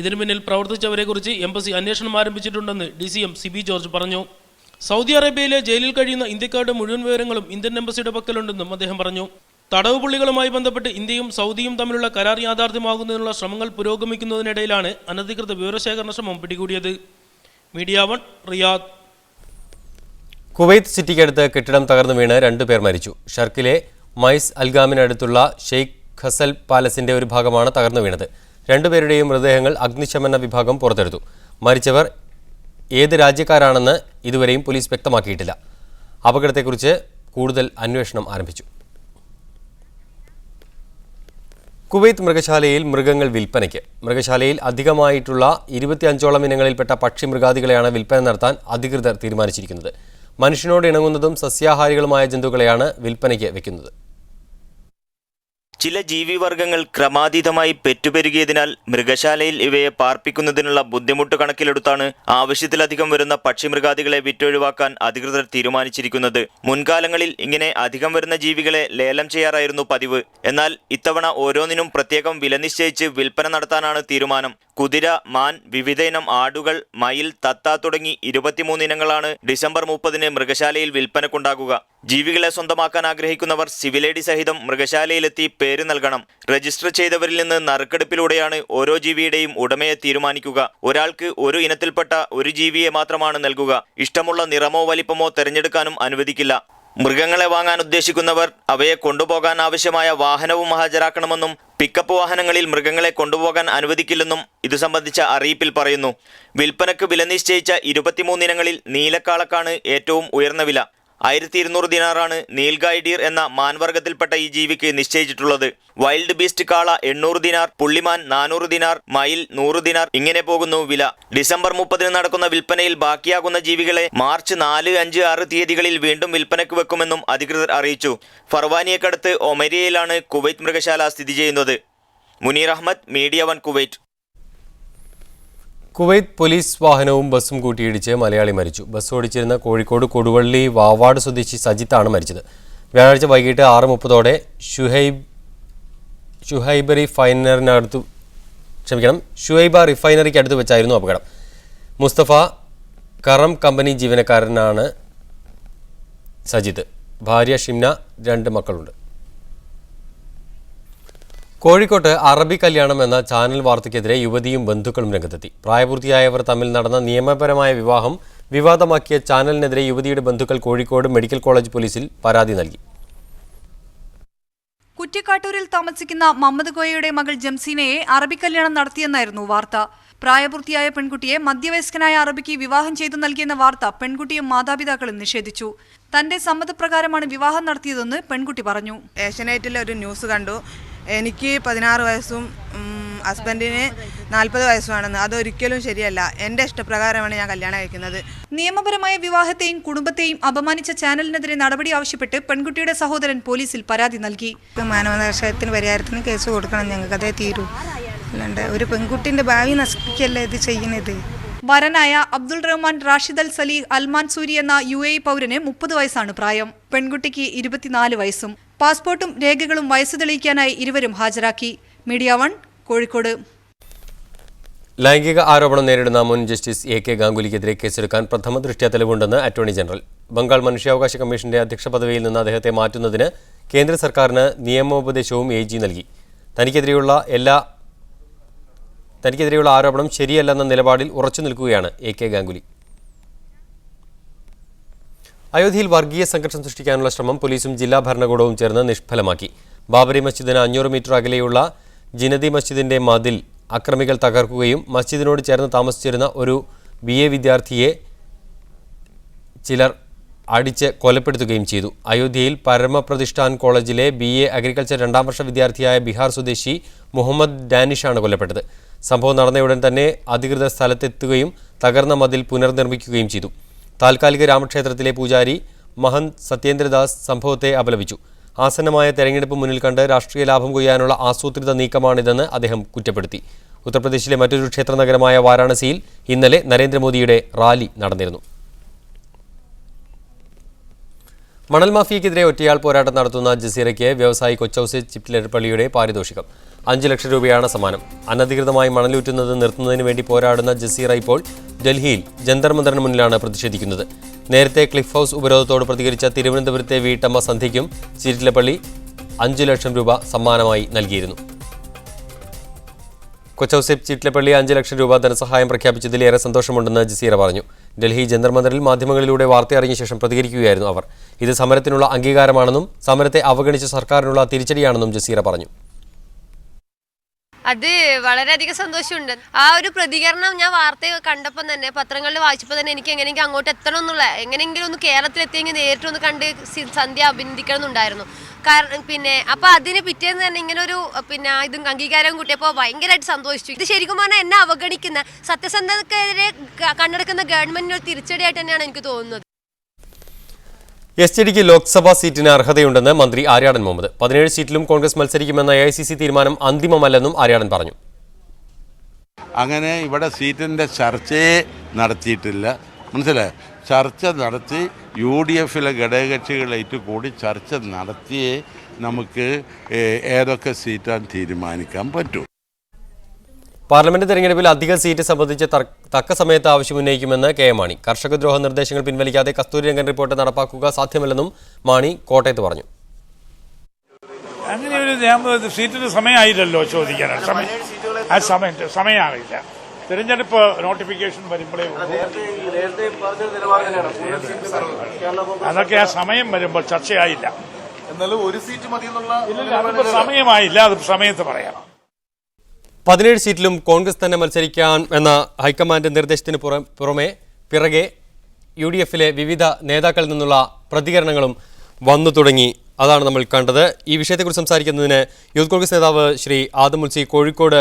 ഇതിനു പിന്നിൽ പ്രവർത്തിച്ചവരെക്കുറിച്ച് എംബസി അന്വേഷണം ആരംഭിച്ചിട്ടുണ്ടെന്ന് DCM സിബി ജോർജ് പറഞ്ഞു. സൗദി അറേബ്യയിലെ ജയിലിൽ കഴിയുന്ന ഇന്ത്യക്കാരുടെ മുഴുവൻ വിവരങ്ങളും ഇന്ത്യൻ എംബസിയുടെ പക്കലുണ്ടെന്നും അദ്ദേഹം പറഞ്ഞു. തടവ് പുള്ളികളുമായി ബന്ധപ്പെട്ട് ഇന്ത്യയും സൗദിയും തമ്മിലുള്ള കരാർ യാഥാർത്ഥ്യമാകുന്നതിനുള്ള ശ്രമങ്ങൾ പുരോഗമിക്കുന്നതിനിടയിലാണ് അനധികൃത വിവരശേഖരണ ശ്രമം പിടികൂടിയത്. Media 1 Riyadh. കുവൈത്ത് സിറ്റിക്കടുത്ത് കെട്ടിടം തകർന്നു വീണ് 2 പേർ മരിച്ചു. ഷർക്കിലെ മൈസ് അൽഗാമിനടുത്തുള്ള ഷെയ്ഖ് ഖസൽ പാലസിന്റെ ഒരു ഭാഗമാണ് തകർന്നു വീണത്. 2 പേരുടെയും മൃതദേഹങ്ങൾ അഗ്നിശമന വിഭാഗം പുറത്തെടുത്തു. മരിച്ചവർ ഏത് രാജ്യക്കാരാണെന്ന് ഇതുവരെയും പോലീസ് വ്യക്തമാക്കിയിട്ടില്ല. അപകടത്തെക്കുറിച്ച് കൂടുതൽ അന്വേഷണം ആരംഭിച്ചു. കുവൈത്ത് മൃഗശാലയിൽ മൃഗങ്ങൾ വിൽപ്പനയ്ക്ക്. മൃഗശാലയിൽ അധികമായിട്ടുള്ള 25ഓളം ഇനങ്ങളിൽപ്പെട്ട പക്ഷി മൃഗാദികളെയാണ് വിൽപ്പന നടത്താൻ അധികൃതർ തീരുമാനിച്ചിരിക്കുന്നത്. മനുഷ്യനോട് ഇണങ്ങുന്നതും സസ്യാഹാരികളുമായ ജന്തുക്കളെയാണ് വിൽപ്പനയ്ക്ക് വെക്കുന്നത്. ചില ജീവിവർഗങ്ങൾ ക്രമാതീതമായി പെറ്റുപെരുകിയതിനാൽ മൃഗശാലയിൽ ഇവയെ പാർപ്പിക്കുന്നതിനുള്ള ബുദ്ധിമുട്ട് കണക്കിലെടുത്താണ് ആവശ്യത്തിലധികം വരുന്ന പക്ഷിമൃഗാദികളെ വിറ്റൊഴിവാക്കാൻ അധികൃതർ തീരുമാനിച്ചിരിക്കുന്നത്. മുൻകാലങ്ങളിൽ ഇങ്ങനെ അധികം വരുന്ന ജീവികളെ ലേലം ചെയ്യാറായിരുന്നു പതിവ്. എന്നാൽ ഇത്തവണ ഓരോന്നിനും പ്രത്യേകം വില നിശ്ചയിച്ച് വിൽപ്പന നടത്താനാണ് തീരുമാനം. കുതിര, മാൻ, വിവിധ ഇനം ആടുകൾ, മയിൽ, തത്ത തുടങ്ങി 23 ഇനങ്ങളാണ് ഡിസംബർ 30-ന് മൃഗശാലയിൽ വിൽപ്പനക്കുണ്ടാകുക. ജീവികളെ സ്വന്തമാക്കാൻ ആഗ്രഹിക്കുന്നവർ സിവിൽ ഐ ഡി സഹിതം മൃഗശാലയിലെത്തി പേര് നൽകണം. രജിസ്റ്റർ ചെയ്തവരിൽ നിന്ന് നറുക്കെടുപ്പിലൂടെയാണ് ഓരോ ജീവിയുടെയും ഉടമയെ തീരുമാനിക്കുക. ഒരാൾക്ക് ഒരു ഇനത്തിൽപ്പെട്ട ഒരു ജീവിയെ മാത്രമാണ് നൽകുക. ഇഷ്ടമുള്ള നിറമോ വലിപ്പമോ തിരഞ്ഞെടുക്കാനും അനുവദിക്കില്ല. മൃഗങ്ങളെ വാങ്ങാൻ ഉദ്ദേശിക്കുന്നവർ അവയെ കൊണ്ടുപോകാൻ ആവശ്യമായ വാഹനവും ഹാജരാക്കണമെന്നും പിക്കപ്പ് വാഹനങ്ങളിൽ മൃഗങ്ങളെ കൊണ്ടുപോകാൻ അനുവദിക്കില്ലെന്നും ഇതു സംബന്ധിച്ച അറിയിപ്പിൽ പറയുന്നു. വിൽപ്പനക്ക് വില നിശ്ചയിച്ച 23 ഇനങ്ങളിൽ നീലക്കാളക്കാണ് ഏറ്റവും ഉയർന്ന വില. 1200 ദിനാറാണ് നീൽഗായ്ഡീർ എന്ന മാൻവർഗത്തിൽപ്പെട്ട ഈ ജീവിക്ക് നിശ്ചയിച്ചിട്ടുള്ളത്. വൈൽഡ് ബീസ്റ്റ് കാള 800 ദിനാർ, പുള്ളിമാൻ 400 ദിനാർ, മയിൽ 100 ദിനാർ, ഇങ്ങനെ പോകുന്നു വില. ഡിസംബർ 30-ന് നടക്കുന്ന വിൽപ്പനയിൽ ബാക്കിയാകുന്ന ജീവികളെ മാർച്ച് 4, 5, 6 തീയതികളിൽ വീണ്ടും വിൽപ്പനയ്ക്ക് വെക്കുമെന്നും അധികൃതർ അറിയിച്ചു. ഫർവാനിയക്കടുത്ത് ഒമരിയയിലാണ് കുവൈത്ത് മൃഗശാല സ്ഥിതി ചെയ്യുന്നത്. Muneer Ahmed, media 1 Kuwait. Kuwait police വാഹനവും ബസ്സും കൂട്ടിയിടിച്ച് മലയാളി മരിച്ചു. ബസ് ഓടിച്ചിരുന്ന കോഴിക്കോട് കൊടുവള്ളി വാവാട് സ്വദേശി സജിത്താണ് മരിച്ചത്. വ്യാഴാഴ്ച വൈകിട്ട് 6:30ഓടെ ഷുഹൈബ റിഫൈനറിക്ക് അടുത്ത് വെച്ചായിരുന്നു അപകടം. മുസ്തഫ കറം കമ്പനി ജീവനക്കാരനാണ് സജിത്ത്. ഭാര്യ ഷിംന, 2 മക്കളുണ്ട്. കോഴിക്കോട്ട് അറബി കല്യാണം എന്ന ചാനൽ വാർത്തയ്ക്കെതിരെ യുവതിയും ബന്ധുക്കളും രംഗത്തെത്തി. പ്രായപൂർത്തിയായവർ തമ്മിൽ നടന്ന നിയമപരമായ വിവാഹം വിവാദമാക്കിയ ചാനലിനെതിരെ യുവതിയുടെ ബന്ധുക്കൾ കോഴിക്കോട് മെഡിക്കൽ കോളേജ് പോലീസിൽ പരാതി നൽകി. കുറ്റിക്കാട്ടൂരിൽ താമസിക്കുന്ന മുഹമ്മദ് കോയയുടെ മകൾ ജംസീനയെ അറബി കല്യാണം നടത്തിയെന്നായിരുന്നു വാർത്ത. പ്രായപൂർത്തിയായ പെൺകുട്ടിയെ മധ്യവയസ്കനായ അറബിക്ക് വിവാഹം ചെയ്തു നൽകിയെന്ന വാർത്ത പെൺകുട്ടിയും മാതാപിതാക്കളും നിഷേധിച്ചു. തന്റെ സമ്മതപ്രകാരമാണ് വിവാഹം നടത്തിയതെന്ന് പെൺകുട്ടി പറഞ്ഞു. ഏഷ്യനെറ്റിൽ ഒരു ന്യൂസ് കണ്ടു. എനിക്ക് 16 വയസ്സും ഹസ്ബൻഡിന് 40 വയസ്സുമാണെന്ന്. അതൊരിക്കലും ശരിയല്ല. എൻ്റെ ഇഷ്ടപ്രകാരമാണ് ഞാൻ കല്യാണം കഴിക്കുന്നത്. നിയമപരമായ വിവാഹത്തെയും കുടുംബത്തെയും അപമാനിച്ച ചാനലിനെതിരെ നടപടി ആവശ്യപ്പെട്ട് പെൺകുട്ടിയുടെ സഹോദരൻ പോലീസിൽ പരാതി നൽകി. മാനവനാവകാശത്തിന് പരിഹാരത്തിന് കേസ് കൊടുക്കണം. ഞങ്ങൾക്ക് അതേ തീരൂ. അല്ലാണ്ട് ഒരു പെൺകുട്ടിന്റെ ഭാവി നശിപ്പിക്കല്ലേ ഇത് ചെയ്യുന്നത്. വരനായ അബ്ദുൾ റഹ്മാൻ റാഷിദ് അൽ സലീഹ് അൽമാൻസൂരി എന്ന UAE പൗരന് 30 വയസ്സാണ് പ്രായം. പെൺകുട്ടിക്ക് 24 വയസ്സും. പാസ്പോർട്ടും രേഖകളും വയസ്സ് തെളിയിക്കാനായി ഇരുവരും ഹാജരാക്കി. മീഡിയ 1 കോഴിക്കോട്. ലൈംഗിക ആരോപണം നേരിടുന്ന മുൻ ജസ്റ്റിസ് AK ഗാംഗുലിക്കെതിരെ കേസെടുക്കാൻ പ്രഥമ ദൃഷ്ട്യാ തെളിവുണ്ടെന്ന് അറ്റോർണി ജനറൽ. ബംഗാൾ മനുഷ്യാവകാശ കമ്മീഷന്റെ അധ്യക്ഷ പദവിയിൽ നിന്ന് അദ്ദേഹത്തെ മാറ്റുന്നതിന് കേന്ദ്ര സർക്കാരിന് നിയമോപദേശവും AG നൽകി. തനിക്കെതിരെയുള്ള ആരോപണം ശരിയല്ലെന്ന നിലപാടിൽ ഉറച്ചു നിൽക്കുകയാണ് AK ഗാംഗുലി. അയോധ്യയിൽ വർഗീയ സംഘർഷം സൃഷ്ടിക്കാനുള്ള ശ്രമം പോലീസും ജില്ലാ ഭരണകൂടവും ചേർന്ന് നിഷ്ഫലമാക്കി. ബാബരി മസ്ജിദിന് 500 മീറ്റർ അകലെയുള്ള ജിനദി മസ്ജിദിന്റെ മതിൽ അക്രമികൾ തകർക്കുകയും മസ്ജിദിനോട് ചേർന്ന് താമസിച്ചിരുന്ന ഒരു BA വിദ്യാർത്ഥിയെ ചിലർ അടിച്ച് കൊലപ്പെടുത്തുകയും ചെയ്തു. അയോധ്യയിൽ പരമപ്രതിഷ്ഠാൻ കോളേജിലെ BA അഗ്രികൾച്ചർ 2ാം വർഷ വിദ്യാർത്ഥിയായ ബീഹാർ സ്വദേശി മുഹമ്മദ് ഡാനിഷാണ് കൊല്ലപ്പെട്ടത്. സംഭവം നടന്നയുടൻ തന്നെ അധികൃതർ സ്ഥലത്തെത്തുകയും തകർന്ന മതിൽ പുനർനിർമ്മിക്കുകയും ചെയ്തു. താൽക്കാലിക രാമക്ഷേത്രത്തിലെ പൂജാരി മഹന്ത് സത്യേന്ദ്രദാസ് സംഭവത്തെ അപലപിച്ചു. ആസന്നമായ തെരഞ്ഞെടുപ്പ് മുന്നിൽ കണ്ട് രാഷ്ട്രീയ ലാഭം കൊയ്യാനുള്ള ആസൂത്രിത നീക്കമാണിതെന്ന് അദ്ദേഹം കുറ്റപ്പെടുത്തി. ഉത്തർപ്രദേശിലെ മറ്റൊരു ക്ഷേത്ര നഗരമായ വാരാണസിയിൽ ഇന്നലെ നരേന്ദ്രമോദിയുടെ റാലി നടന്നിരുന്നു. മണൽ മാഫിയയ്ക്കെതിരെ ഒറ്റയാൾ പോരാട്ടം നടത്തുന്ന ജസീറയ്ക്ക് വ്യവസായി കൊച്ചൌസെ ചിറ്റിലപ്പള്ളിയുടെ പാരിതോഷികം 5 ലക്ഷം രൂപയാണ് സമ്മാനം. അനധികൃതമായി മണലൂറ്റുന്നത് നിർത്തുന്നതിന് വേണ്ടി പോരാടുന്ന ജസീറ ഇപ്പോൾ ഡൽഹിയിൽ ജന്തർ മന്ദറിന് മുന്നിലാണ് പ്രതിഷേധിക്കുന്നത്. നേരത്തെ ക്ലിഫ് ഹൗസ് ഉപരോധത്തോട് പ്രതികരിച്ച തിരുവനന്തപുരത്തെ വീട്ടമ്മ സന്ധ്യയ്ക്കും ചിറ്റിലപ്പള്ളി 5 ലക്ഷം രൂപ സമ്മാനമായി നൽകിയിരുന്നു. കൊച്ചൌസെ ചിറ്റിലപ്പള്ളി 5 ലക്ഷം രൂപ ധനസഹായം പ്രഖ്യാപിച്ചതിൽ ഏറെ സന്തോഷമുണ്ടെന്ന് ജസീറ പറഞ്ഞു. ഡൽഹി ജന്തർ മന്ദറിൽ മാധ്യമങ്ങളിലൂടെ വാർത്തയറിഞ്ഞ ശേഷം പ്രതികരിക്കുകയായിരുന്നു അവർ. ഇത് സമരത്തിനുള്ള അംഗീകാരമാണെന്നും സമരത്തെ അവഗണിച്ച സർക്കാരിനുള്ള തിരിച്ചടിയാണെന്നും ജസീറ പറഞ്ഞു. അത് വളരെയധികം സന്തോഷമുണ്ട്. ആ ഒരു പ്രതികരണം ഞാൻ വാർത്ത കണ്ടപ്പോൾ തന്നെ, പത്രങ്ങളിൽ വായിച്ചപ്പോൾ തന്നെ എനിക്ക് എങ്ങനെയെങ്കിലും അങ്ങോട്ട് എത്തണം എന്നുള്ള, എങ്ങനെയെങ്കിലും ഒന്ന് കേരളത്തിലെത്തിയെങ്കിൽ നേരിട്ടൊന്ന് കണ്ട് സന്ധ്യ അഭിനന്ദിക്കണം എന്നുണ്ടായിരുന്നു. കാരണം അപ്പോൾ അതിന് പിറ്റേന്ന് തന്നെ ഇങ്ങനെ ഒരു ഇതും അംഗീകാരം കൂട്ടിയപ്പോൾ ഭയങ്കരമായിട്ട് സന്തോഷിച്ചു. ഇത് ശരിക്കും പറഞ്ഞാൽ എന്നെ അവഗണിക്കുന്ന, സത്യസന്ധതക്കെതിരെ കണ്ണെടുക്കുന്ന ഗവൺമെന്റിന് ഒരു തിരിച്ചടിയായിട്ട് തന്നെയാണ് എനിക്ക് തോന്നുന്നത്. SJDക്ക് ലോക്സഭാ സീറ്റിന് അർഹതയുണ്ടെന്ന് മന്ത്രി ആര്യാടൻ മുഹമ്മദ്. 17 സീറ്റിലും കോൺഗ്രസ് മത്സരിക്കുമെന്ന AICC തീരുമാനം അന്തിമമല്ലെന്നും ആര്യാടൻ പറഞ്ഞു. അങ്ങനെ ഇവിടെ സീറ്റിൻ്റെ ചർച്ചയെ നടത്തിയിട്ടില്ല, മനസ്സിലായി. ചർച്ച നടത്തി UDFിലെ ഘടകകക്ഷികളായിട്ട് കൂടി ചർച്ച നടത്തിയേ നമുക്ക് ഏതൊക്കെ സീറ്റാൻ തീരുമാനിക്കാൻ പറ്റൂ. പാർലമെന്റ് തെരഞ്ഞെടുപ്പിൽ അധിക സീറ്റ് സംബന്ധിച്ച് തക്ക സമയത്ത് ആവശ്യമുന്നയിക്കുമെന്ന് KM മാണി. കർഷകദ്രോഹ നിർദ്ദേശങ്ങൾ പിൻവലിക്കാതെ കസ്തൂരിരംഗൻ റിപ്പോർട്ട് നടപ്പാക്കുക സാധ്യമല്ലെന്നും മാണി കോട്ടയത്ത് പറഞ്ഞു. അങ്ങനെ ഒരു സീറ്റിന് സമയമായില്ലല്ലോ ചോദിക്കാനാണ്. സമയമായില്ല. തിരഞ്ഞെടുപ്പ് നോട്ടിഫിക്കേഷൻ വരുമ്പോഴേ അതൊക്കെ ആ സമയം വരുമ്പോൾ ചർച്ചയായില്ല. എന്നാലും ഒരു സീറ്റ് മതി സമയമായില്ല, അത് സമയത്ത് പറയാം. 17 സീറ്റിലും കോൺഗ്രസ് തന്നെ മത്സരിക്കാൻ എന്ന ഹൈക്കമാൻഡ് നിർദ്ദേശത്തിന് പിറകെ UDFിലെ വിവിധ നേതാക്കളിൽ നിന്നുള്ള പ്രതികരണങ്ങളും വന്നു തുടങ്ങി. അതാണ് നമ്മൾ കണ്ടത്. ഈ വിഷയത്തെക്കുറിച്ച് സംസാരിക്കുന്നതിന് യൂത്ത് കോൺഗ്രസ് നേതാവ് ശ്രീ ആദമുൽസി കോഴിക്കോട്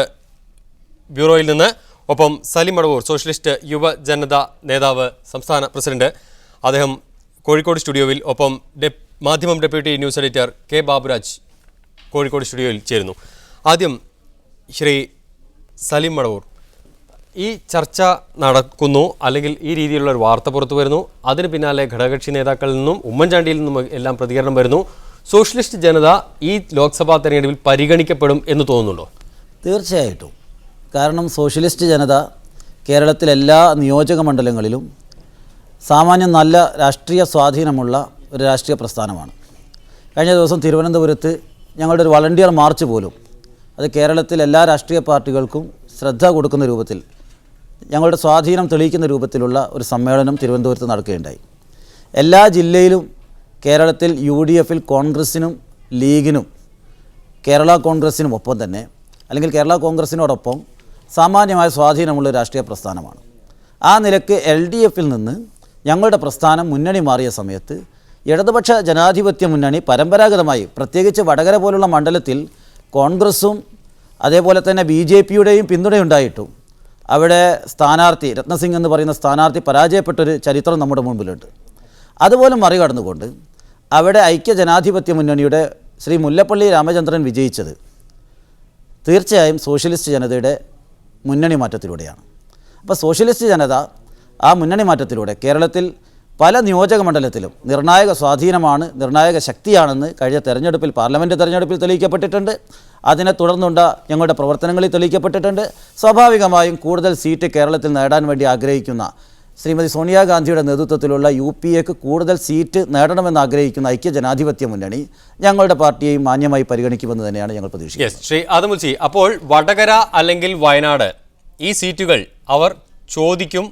ബ്യൂറോയിൽ നിന്ന്, ഒപ്പം സലിം മടവൂർ സോഷ്യലിസ്റ്റ് യുവജനത നേതാവ് സംസ്ഥാന പ്രസിഡന്റ്, അദ്ദേഹം കോഴിക്കോട് സ്റ്റുഡിയോയിൽ, ഒപ്പം മാധ്യമം deputy news editor K Baburaj Kozhikode സ്റ്റുഡിയോയിൽ ചേരുന്നു. ആദ്യം ശ്രീ സലിം മടവൂർ, ഈ ചർച്ച നടക്കുന്നു, അല്ലെങ്കിൽ ഈ രീതിയിലുള്ള ഒരു വാർത്ത പുറത്തു വരുന്നു, അതിന് പിന്നാലെ ഘടകകക്ഷി നേതാക്കളിൽ നിന്നും ഉമ്മൻചാണ്ടിയിൽ നിന്നും എല്ലാം പ്രതികരണം വരുന്നു. സോഷ്യലിസ്റ്റ് ജനത ഈ ലോക്സഭാ തെരഞ്ഞെടുപ്പിൽ പരിഗണിക്കപ്പെടും എന്ന് തോന്നുന്നുണ്ടോ? തീർച്ചയായിട്ടും. കാരണം സോഷ്യലിസ്റ്റ് ജനത കേരളത്തിലെ എല്ലാ നിയോജക മണ്ഡലങ്ങളിലും സാമാന്യം നല്ല രാഷ്ട്രീയ സ്വാധീനമുള്ള ഒരു രാഷ്ട്രീയ പ്രസ്ഥാനമാണ്. കഴിഞ്ഞ ദിവസം തിരുവനന്തപുരത്ത് ഞങ്ങളുടെ ഒരു വളണ്ടിയർ മാർച്ച് പോലും, അത് കേരളത്തിൽ എല്ലാ രാഷ്ട്രീയ പാർട്ടികൾക്കും ശ്രദ്ധ കൊടുക്കുന്ന രൂപത്തിൽ, ഞങ്ങളുടെ സ്വാധീനം തെളിയിക്കുന്ന രൂപത്തിലുള്ള ഒരു സമ്മേളനം തിരുവനന്തപുരത്ത് നടക്കുകയുണ്ടായി. എല്ലാ ജില്ലയിലും കേരളത്തിൽ UDFിൽ കോൺഗ്രസിനും ലീഗിനും കേരള കോൺഗ്രസിനും ഒപ്പം തന്നെ, അല്ലെങ്കിൽ കേരള കോൺഗ്രസിനോടൊപ്പം സാമാന്യമായ സ്വാധീനമുള്ള രാഷ്ട്രീയ പ്രസ്ഥാനമാണ്. ആ നിലക്ക് LDFിൽ നിന്ന് ഞങ്ങളുടെ പ്രസ്ഥാനം മുന്നണി മാറിയ സമയത്ത് ഇടതുപക്ഷ ജനാധിപത്യ മുന്നണി പരമ്പരാഗതമായി, പ്രത്യേകിച്ച് വടകര പോലുള്ള മണ്ഡലത്തിൽ കോൺഗ്രസും അതേപോലെ തന്നെ BJPയുടെയും പിന്തുണയുണ്ടായിട്ടും അവിടെ സ്ഥാനാർത്ഥി രത്നസിംഗ് എന്ന് പറയുന്ന സ്ഥാനാർത്ഥി പരാജയപ്പെട്ടൊരു ചരിത്രം നമ്മുടെ മുമ്പിലുണ്ട്. അതുപോലെ മറികടന്നുകൊണ്ട് അവിടെ ഐക്യജനാധിപത്യ മുന്നണിയുടെ ശ്രീ മുല്ലപ്പള്ളി രാമചന്ദ്രൻ വിജയിച്ചത് തീർച്ചയായും സോഷ്യലിസ്റ്റ് ജനതയുടെ മുന്നണി മാറ്റത്തിലൂടെയാണ്. അപ്പോൾ സോഷ്യലിസ്റ്റ് ജനത ആ മുന്നണി മാറ്റത്തിലൂടെ കേരളത്തിൽ പല നിയോജക മണ്ഡലത്തിലും നിർണായക സ്വാധീനമാണ്, നിർണായക ശക്തിയാണെന്ന് കഴിഞ്ഞ തെരഞ്ഞെടുപ്പിൽ, പാർലമെൻറ്റ് തെരഞ്ഞെടുപ്പിൽ തെളിയിക്കപ്പെട്ടിട്ടുണ്ട്. അതിനെ തുടർന്നുണ്ട ഞങ്ങളുടെ പ്രവർത്തനങ്ങളിൽ തെളിയിക്കപ്പെട്ടിട്ടുണ്ട്. സ്വാഭാവികമായും കൂടുതൽ സീറ്റ് കേരളത്തിൽ നേടാൻ വേണ്ടി ആഗ്രഹിക്കുന്ന ശ്രീമതി സോണിയാഗാന്ധിയുടെ നേതൃത്വത്തിലുള്ള UPAക്ക് കൂടുതൽ സീറ്റ് നേടണമെന്ന് ആഗ്രഹിക്കുന്ന ഐക്യജനാധിപത്യ മുന്നണി ഞങ്ങളുടെ പാർട്ടിയെയും മാന്യമായി പരിഗണിക്കുമെന്ന് തന്നെയാണ് ഞങ്ങൾ പ്രതീക്ഷിക്കുന്നത്. ശ്രീ ആദമുൽസി, അപ്പോൾ വടകര അല്ലെങ്കിൽ വയനാട് ഈ സീറ്റുകൾ അവർ ചോദിക്കും,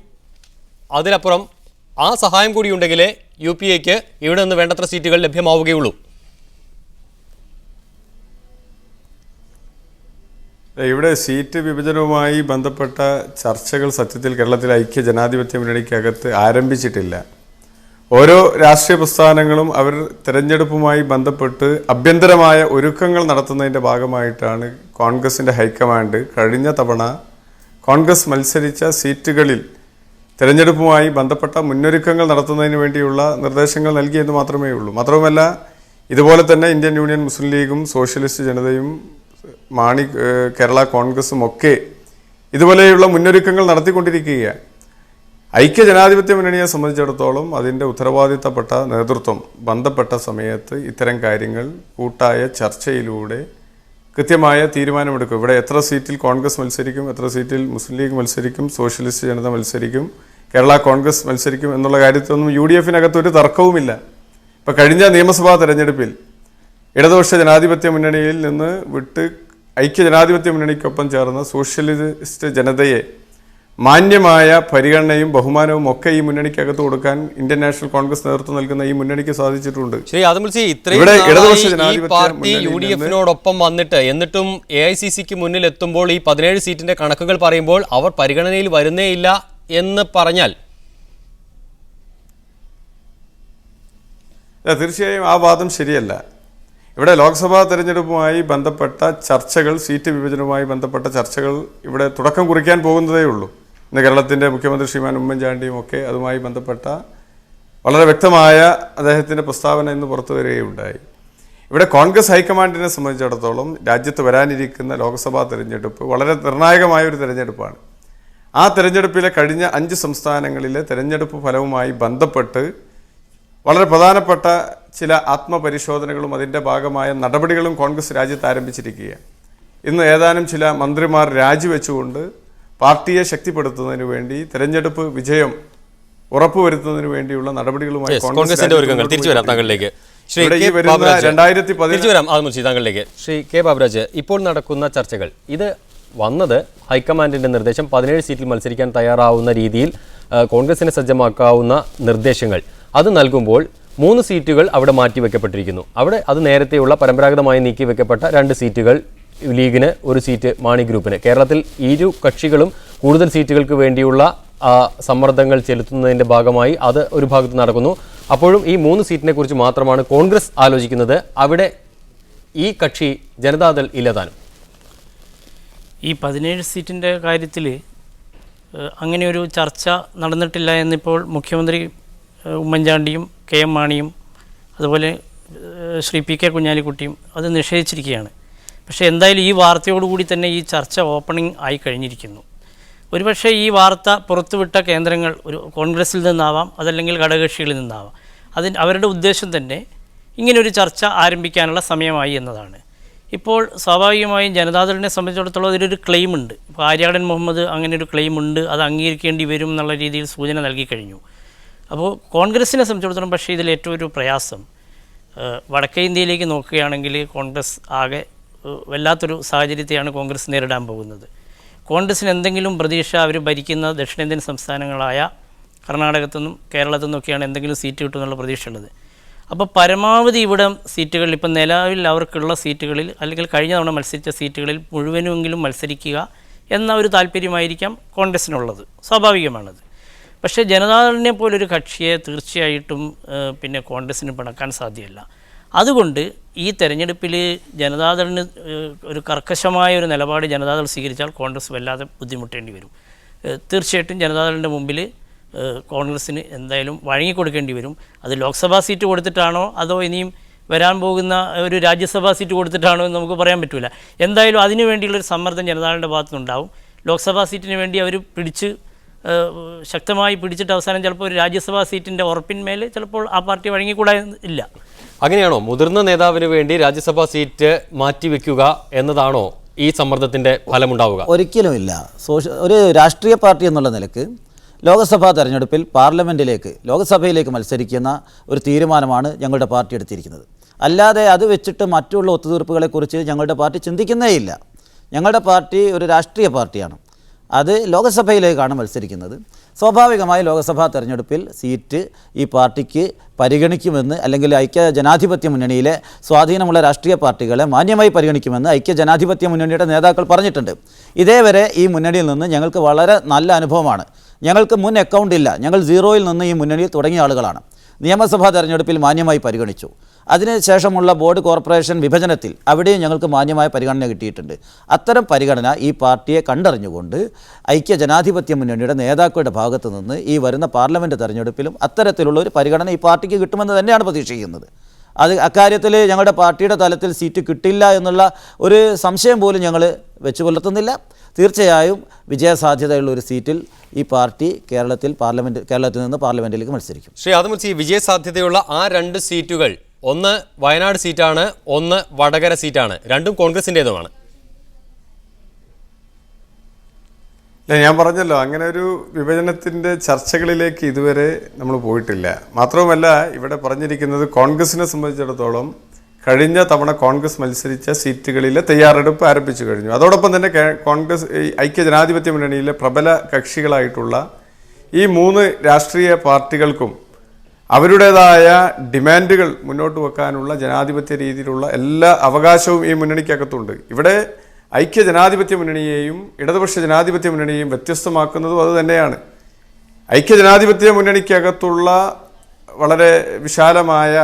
അതിനപ്പുറം ആ സഹായം കൂടി ഉണ്ടെങ്കിലേ UPAക്ക് ഇവിടെ നിന്ന് വേണ്ടത്ര സീറ്റുകൾ ലഭ്യമാവുകയുള്ളൂ? ഇവിടെ സീറ്റ് വിഭജനവുമായി ബന്ധപ്പെട്ട ചർച്ചകൾ സത്യത്തിൽ കേരളത്തിലെ ഐക്യ ജനാധിപത്യ മുന്നണിക്കകത്ത് ആരംഭിച്ചിട്ടില്ല. ഓരോ രാഷ്ട്രീയ പ്രസ്ഥാനങ്ങളും അവർ തെരഞ്ഞെടുപ്പുമായി ബന്ധപ്പെട്ട് അഭ്യന്തരമായ ഒരുക്കങ്ങൾ നടത്തുന്നതിൻ്റെ ഭാഗമായിട്ടാണ് കോൺഗ്രസിൻ്റെ ഹൈക്കമാൻഡ് കഴിഞ്ഞ തവണ കോൺഗ്രസ് മത്സരിച്ച സീറ്റുകളിൽ തെരഞ്ഞെടുപ്പുമായി ബന്ധപ്പെട്ട മുന്നൊരുക്കങ്ങൾ നടത്തുന്നതിന് വേണ്ടിയുള്ള നിർദ്ദേശങ്ങൾ നൽകിയെന്ന് മാത്രമേ ഉള്ളൂ. മാത്രവുമല്ല, ഇതുപോലെ തന്നെ ഇന്ത്യൻ യൂണിയൻ മുസ്ലിം ലീഗും സോഷ്യലിസ്റ്റ് ജനതയും കേരള കോൺഗ്രസും ഒക്കെ ഇതുപോലെയുള്ള മുന്നൊരുക്കങ്ങൾ നടത്തിക്കൊണ്ടിരിക്കുകയാണ്. ഐക്യ ജനാധിപത്യ മുന്നണിയെ സംബന്ധിച്ചിടത്തോളം അതിൻ്റെ ഉത്തരവാദിത്തപ്പെട്ട നേതൃത്വം ബന്ധപ്പെട്ട സമയത്ത് ഇത്തരം കാര്യങ്ങൾ കൂട്ടായ ചർച്ചയിലൂടെ കൃത്യമായ തീരുമാനമെടുക്കും. ഇവിടെ എത്ര സീറ്റിൽ കോൺഗ്രസ് മത്സരിക്കും, എത്ര സീറ്റിൽ മുസ്ലിം ലീഗ് മത്സരിക്കും, സോഷ്യലിസ്റ്റ് ജനത മത്സരിക്കും, കേരള കോൺഗ്രസ് മത്സരിക്കും എന്നുള്ള കാര്യത്തിലൊന്നും UDFനകത്ത് ഒരു തർക്കവുമില്ല. ഇപ്പോൾ കഴിഞ്ഞ നിയമസഭാ തെരഞ്ഞെടുപ്പിൽ ഇടതുപക്ഷ ജനാധിപത്യ മുന്നണിയിൽ നിന്ന് വിട്ട് ഐക്യ ജനാധിപത്യ മുന്നണിക്കൊപ്പം ചേർന്ന സോഷ്യലിസ്റ്റ് ജനതയെ മാന്യമായ പരിഗണനയും ബഹുമാനവും ഒക്കെ ഈ മുന്നണിക്കകത്ത് കൊടുക്കാൻ ഇന്ത്യൻ നാഷണൽ കോൺഗ്രസ് നേതൃത്വം നൽകുന്ന ഈ മുന്നണിക്ക് സാധിച്ചിട്ടുണ്ട്. ഇവിടെ പാർട്ടി UDFനോടൊപ്പം വന്നിട്ട് എന്നിട്ടും AICCക്ക് മുന്നിൽ എത്തുമ്പോൾ ഈ 17 സീറ്റിന്റെ കണക്കുകൾ പറയുമ്പോൾ അവർ പരിഗണനയിൽ വരുന്നേയില്ല എന്ന് പറഞ്ഞാൽ തീർച്ചയായും ആ വാദം ശരിയല്ല. ഇവിടെ ലോക്സഭാ തെരഞ്ഞെടുപ്പുമായി ബന്ധപ്പെട്ട ചർച്ചകൾ, സീറ്റ് വിഭജനവുമായി ബന്ധപ്പെട്ട ചർച്ചകൾ ഇവിടെ തുടക്കം കുറിക്കാൻ പോകുന്നതേ ഉള്ളൂ. ഇന്ന് കേരളത്തിൻ്റെ മുഖ്യമന്ത്രി ശ്രീമാൻ ഉമ്മൻചാണ്ടിയും ഒക്കെ അതുമായി ബന്ധപ്പെട്ട വളരെ വ്യക്തമായ അദ്ദേഹത്തിൻ്റെ പ്രസ്താവന ഇന്ന് പുറത്തു വരികയുണ്ടായി. ഇവിടെ കോൺഗ്രസ് ഹൈക്കമാൻഡിനെ സംബന്ധിച്ചിടത്തോളം രാജ്യത്ത് വരാനിരിക്കുന്ന ലോക്സഭാ തെരഞ്ഞെടുപ്പ് വളരെ നിർണായകമായ ഒരു തെരഞ്ഞെടുപ്പാണ്. ആ തെരഞ്ഞെടുപ്പിലെ കഴിഞ്ഞ 5 സംസ്ഥാനങ്ങളിലെ തെരഞ്ഞെടുപ്പ് ഫലവുമായി ബന്ധപ്പെട്ട് വളരെ പ്രധാനപ്പെട്ട ചില ആത്മപരിശോധനകളും അതിൻ്റെ ഭാഗമായ നടപടികളും കോൺഗ്രസ് രാജ്യത്ത് ആരംഭിച്ചിരിക്കുകയാണ്. ഇന്ന് ഏതാനും ചില മന്ത്രിമാർ രാജിവെച്ചുകൊണ്ട് പാർട്ടിയെ ശക്തിപ്പെടുത്തുന്നതിന് വേണ്ടി തെരഞ്ഞെടുപ്പ് വിജയം ഉറപ്പുവരുത്തുന്നതിന് വേണ്ടിയുള്ള നടപടികളുമായി കോൺഗ്രസിന്റെ ഒരുക്കങ്ങൾ. തിരിച്ചു വരാം താങ്കളിലേക്ക്. ശ്രീ കെ ബാബുരാജ്, ഇപ്പോൾ നടക്കുന്ന ചർച്ചകൾ ഇത് വന്നത് ഹൈക്കമാൻഡിന്റെ നിർദ്ദേശം 17 സീറ്റിൽ മത്സരിക്കാൻ തയ്യാറാവുന്ന രീതിയിൽ കോൺഗ്രസിനെ സജ്ജമാക്കാവുന്ന നിർദ്ദേശങ്ങൾ അത് നൽകുമ്പോൾ 3 സീറ്റുകൾ അവിടെ മാറ്റിവെക്കപ്പെട്ടിരിക്കുന്നു. അവിടെ അത് നേരത്തെയുള്ള പരമ്പരാഗതമായി നീക്കിവെക്കപ്പെട്ട 2 സീറ്റുകൾ ലീഗിന്, 1 സീറ്റ് മാണി ഗ്രൂപ്പിന്. കേരളത്തിൽ ഇരു കക്ഷികളും കൂടുതൽ സീറ്റുകൾക്ക് വേണ്ടിയുള്ള സമ്മർദ്ദങ്ങൾ ചെലുത്തുന്നതിൻ്റെ ഭാഗമായി അത് ഒരു ഭാഗത്ത് നടക്കുന്നു. അപ്പോഴും ഈ 3 സീറ്റിനെ കുറിച്ച് മാത്രമാണ് കോൺഗ്രസ് ആലോചിക്കുന്നത്. അവിടെ ഈ കക്ഷി ജനതാദൾ ഇല്ലതാനും. ഈ 17 സീറ്റിൻ്റെ കാര്യത്തിൽ അങ്ങനെയൊരു ചർച്ച നടന്നിട്ടില്ല എന്നിപ്പോൾ മുഖ്യമന്ത്രി ഉമ്മൻചാണ്ടിയും KM മാണിയും അതുപോലെ ശ്രീ PK കുഞ്ഞാലിക്കുട്ടിയും അത് നിഷേധിച്ചിരിക്കുകയാണ്. പക്ഷേ എന്തായാലും ഈ വാർത്തയോടുകൂടി തന്നെ ഈ ചർച്ച ഓപ്പണിംഗ് ആയി കഴിഞ്ഞിരിക്കുന്നു. ഒരുപക്ഷെ ഈ വാർത്ത പുറത്തുവിട്ട കേന്ദ്രങ്ങൾ ഒരു കോൺഗ്രസിൽ നിന്നാവാം, അതല്ലെങ്കിൽ ഘടകകക്ഷികളിൽ നിന്നാവാം. അവരുടെ ഉദ്ദേശം തന്നെ ഇങ്ങനെയൊരു ചർച്ച ആരംഭിക്കാനുള്ള സമയമായി എന്നതാണ്. ഇപ്പോൾ സ്വാഭാവികമായും ജനതാദളിനെ സംബന്ധിച്ചിടത്തോളം അതിലൊരു ക്ലെയിം ഉണ്ട്. ഇപ്പോൾ ആര്യാടൻ മുഹമ്മദ് അങ്ങനെ ഒരു ക്ലെയിം ഉണ്ട്, അത് അംഗീകരിക്കേണ്ടി വരും എന്നുള്ള രീതിയിൽ സൂചന നൽകി കഴിഞ്ഞു. അപ്പോൾ കോൺഗ്രസിനെ സംബന്ധിച്ചിടത്തോളം പക്ഷേ ഇതിൽ ഏറ്റവും ഒരു പ്രയാസം വടക്കേ ഇന്ത്യയിലേക്ക് നോക്കുകയാണെങ്കിൽ കോൺഗ്രസ് ആകെ വല്ലാത്തൊരു സാഹചര്യത്തെയാണ് കോൺഗ്രസ് നേരിടാൻ പോകുന്നത്. കോൺഗ്രസിന് എന്തെങ്കിലും പ്രതീക്ഷ അവർ ഭരിക്കുന്ന ദക്ഷിണേന്ത്യൻ സംസ്ഥാനങ്ങളായ കർണാടകത്തു നിന്നും കേരളത്തു നിന്നൊക്കെയാണ് എന്തെങ്കിലും സീറ്റ് കിട്ടുമെന്നുള്ള പ്രതീക്ഷ ഉള്ളത്. അപ്പോൾ പരമാവധി ഇവിടെ സീറ്റുകളിൽ ഇപ്പം നിലവിൽ അവർക്കുള്ള സീറ്റുകളിൽ അല്ലെങ്കിൽ കഴിഞ്ഞ തവണ മത്സരിച്ച സീറ്റുകളിൽ മുഴുവനുമെങ്കിലും മത്സരിക്കുക എന്ന ഒരു താല്പര്യമായിരിക്കാം കോൺഗ്രസിനുള്ളത്. സ്വാഭാവികമാണത്. പക്ഷേ ജനതാദളിനെ പോലൊരു കക്ഷിയെ തീർച്ചയായിട്ടും പിന്നെ കോൺഗ്രസ്സിന് പിണക്കാൻ സാധ്യമല്ല. അതുകൊണ്ട് ഈ തെരഞ്ഞെടുപ്പിൽ ജനതാദളിന് ഒരു കർക്കശമായ ഒരു നിലപാട് ജനതാദൾ സ്വീകരിച്ചാൽ കോൺഗ്രസ് വല്ലാതെ ബുദ്ധിമുട്ടേണ്ടി വരും. തീർച്ചയായിട്ടും ജനതാദളിൻ്റെ മുമ്പിൽ കോൺഗ്രസ്സിന് എന്തായാലും വഴങ്ങിക്കൊടുക്കേണ്ടി വരും. അത് ലോക്സഭാ സീറ്റ് കൊടുത്തിട്ടാണോ അതോ ഇനിയും വരാൻ പോകുന്ന ഒരു രാജ്യസഭാ സീറ്റ് കൊടുത്തിട്ടാണോ എന്ന് നമുക്ക് പറയാൻ പറ്റില്ല. എന്തായാലും അതിനു വേണ്ടിയുള്ളൊരു സമ്മർദ്ദം ജനതാദളിൻ്റെ ഭാഗത്തുനിന്നുണ്ടാവും. ലോക്സഭാ സീറ്റിന് വേണ്ടി അവർ ശക്തമായി പിടിച്ചിട്ട് അവസാനം ചിലപ്പോൾ ഒരു രാജ്യസഭാ സീറ്റിൻ്റെ ഉറപ്പിന്മേൽ ചിലപ്പോൾ ആ പാർട്ടി വഴങ്ങിക്കൂടാ ഇല്ല. അങ്ങനെയാണോ മുതിർന്ന നേതാവിന് വേണ്ടി രാജ്യസഭാ സീറ്റ് മാറ്റിവെക്കുക എന്നതാണോ ഈ സമ്മർദ്ദത്തിൻ്റെ ഫലമുണ്ടാവുക? ഒരിക്കലുമില്ല. ഒരു രാഷ്ട്രീയ പാർട്ടി എന്നുള്ള നിലക്ക് ലോക്സഭാ തെരഞ്ഞെടുപ്പിൽ ലോക്സഭയിലേക്ക് മത്സരിക്കുന്ന ഒരു തീരുമാനമാണ് ഞങ്ങളുടെ പാർട്ടി എടുത്തിരിക്കുന്നത്. അല്ലാതെ അത് വെച്ചിട്ട് മറ്റുള്ള ഒത്തുതീർപ്പുകളെക്കുറിച്ച് ഞങ്ങളുടെ പാർട്ടി ചിന്തിക്കുന്നേയില്ല. ഞങ്ങളുടെ പാർട്ടി ഒരു രാഷ്ട്രീയ പാർട്ടിയാണ്. അത് ലോകസഭയിലേക്കാണ് മത്സരിക്കുന്നത്. സ്വാഭാവികമായി ലോക്സഭാ തെരഞ്ഞെടുപ്പിൽ സീറ്റ് ഈ പാർട്ടിക്ക് പരിഗണിക്കുമെന്ന്, അല്ലെങ്കിൽ ഐക്യ ജനാധിപത്യ മുന്നണിയിലെ സ്വാധീനമുള്ള രാഷ്ട്രീയ പാർട്ടികളെ മാന്യമായി പരിഗണിക്കുമെന്ന് ഐക്യ ജനാധിപത്യ മുന്നണിയുടെ നേതാക്കൾ പറഞ്ഞിട്ടുണ്ട്. ഇതേവരെ ഈ മുന്നണിയിൽ നിന്ന് ഞങ്ങൾക്ക് വളരെ നല്ല അനുഭവമാണ്. ഞങ്ങൾക്ക് മുൻ അക്കൗണ്ട് ഇല്ല. ഞങ്ങൾ സീറോയിൽ നിന്ന് ഈ മുന്നണിയിൽ തുടങ്ങിയ ആളുകളാണ്. നിയമസഭാ തെരഞ്ഞെടുപ്പിൽ മാന്യമായി പരിഗണിച്ചു. അതിനുശേഷമുള്ള ബോർഡ് കോർപ്പറേഷൻ വിഭജനത്തിൽ അവിടെയും ഞങ്ങൾക്ക് മാന്യമായ പരിഗണന കിട്ടിയിട്ടുണ്ട്. അത്തരം പരിഗണന ഈ പാർട്ടിയെ കണ്ടറിഞ്ഞുകൊണ്ട് ഐക്യ ജനാധിപത്യ മുന്നണിയുടെ നേതാക്കളുടെ ഭാഗത്തു നിന്ന് ഈ വരുന്ന പാർലമെൻറ്റ് തെരഞ്ഞെടുപ്പിലും അത്തരത്തിലുള്ള ഒരു പരിഗണന ഈ പാർട്ടിക്ക് കിട്ടുമെന്ന് തന്നെയാണ് പ്രതീക്ഷിക്കുന്നത്. അക്കാര്യത്തിൽ ഞങ്ങളുടെ പാർട്ടിയുടെ തലത്തിൽ സീറ്റ് കിട്ടില്ല എന്നുള്ള ഒരു സംശയം പോലും ഞങ്ങൾ വെച്ച് പുലർത്തുന്നില്ല. തീർച്ചയായും വിജയസാധ്യതയുള്ള ഒരു സീറ്റിൽ ഈ പാർട്ടി കേരളത്തിൽ നിന്ന് പാർലമെൻറ്റിലേക്ക് മത്സരിക്കും. ശ്രീ ആദമുൽ, വിജയസാധ്യതയുള്ള ആ 2 സീറ്റുകൾ, ഒന്ന് വയനാട് സീറ്റാണ്, ഒന്ന് വടകര സീറ്റാണ്, രണ്ടും കോൺഗ്രസിൻ്റേതുമാണ്. ഞാൻ പറഞ്ഞല്ലോ, അങ്ങനെ ഒരു വിഭജനത്തിൻ്റെ ചർച്ചകളിലേക്ക് ഇതുവരെ നമ്മൾ പോയിട്ടില്ല. മാത്രവുമല്ല, ഇവിടെ പറഞ്ഞിരിക്കുന്നത് കോൺഗ്രസിനെ സംബന്ധിച്ചിടത്തോളം കഴിഞ്ഞ തവണ കോൺഗ്രസ് മത്സരിച്ച സീറ്റുകളിലെ തയ്യാറെടുപ്പ് ആരംഭിച്ചു കഴിഞ്ഞു. അതോടൊപ്പം തന്നെ കോൺഗ്രസ് ഐക്യ ജനാധിപത്യ മുന്നണിയിലെ പ്രബല കക്ഷികളായിട്ടുള്ള ഈ 3 രാഷ്ട്രീയ പാർട്ടികൾക്കും അവരുടേതായ ഡിമാൻഡുകൾ മുന്നോട്ട് വെക്കാനുള്ള ജനാധിപത്യ രീതിയിലുള്ള എല്ലാ അവകാശവും ഈ മുന്നണിക്കകത്തുണ്ട്. ഇവിടെ ഐക്യ ജനാധിപത്യ മുന്നണിയെയും ഇടതുപക്ഷ ജനാധിപത്യ മുന്നണിയെയും വ്യത്യസ്തമാക്കുന്നതും അതുതന്നെയാണ്. ഐക്യ ജനാധിപത്യ മുന്നണിക്കകത്തുള്ള വളരെ വിശാലമായ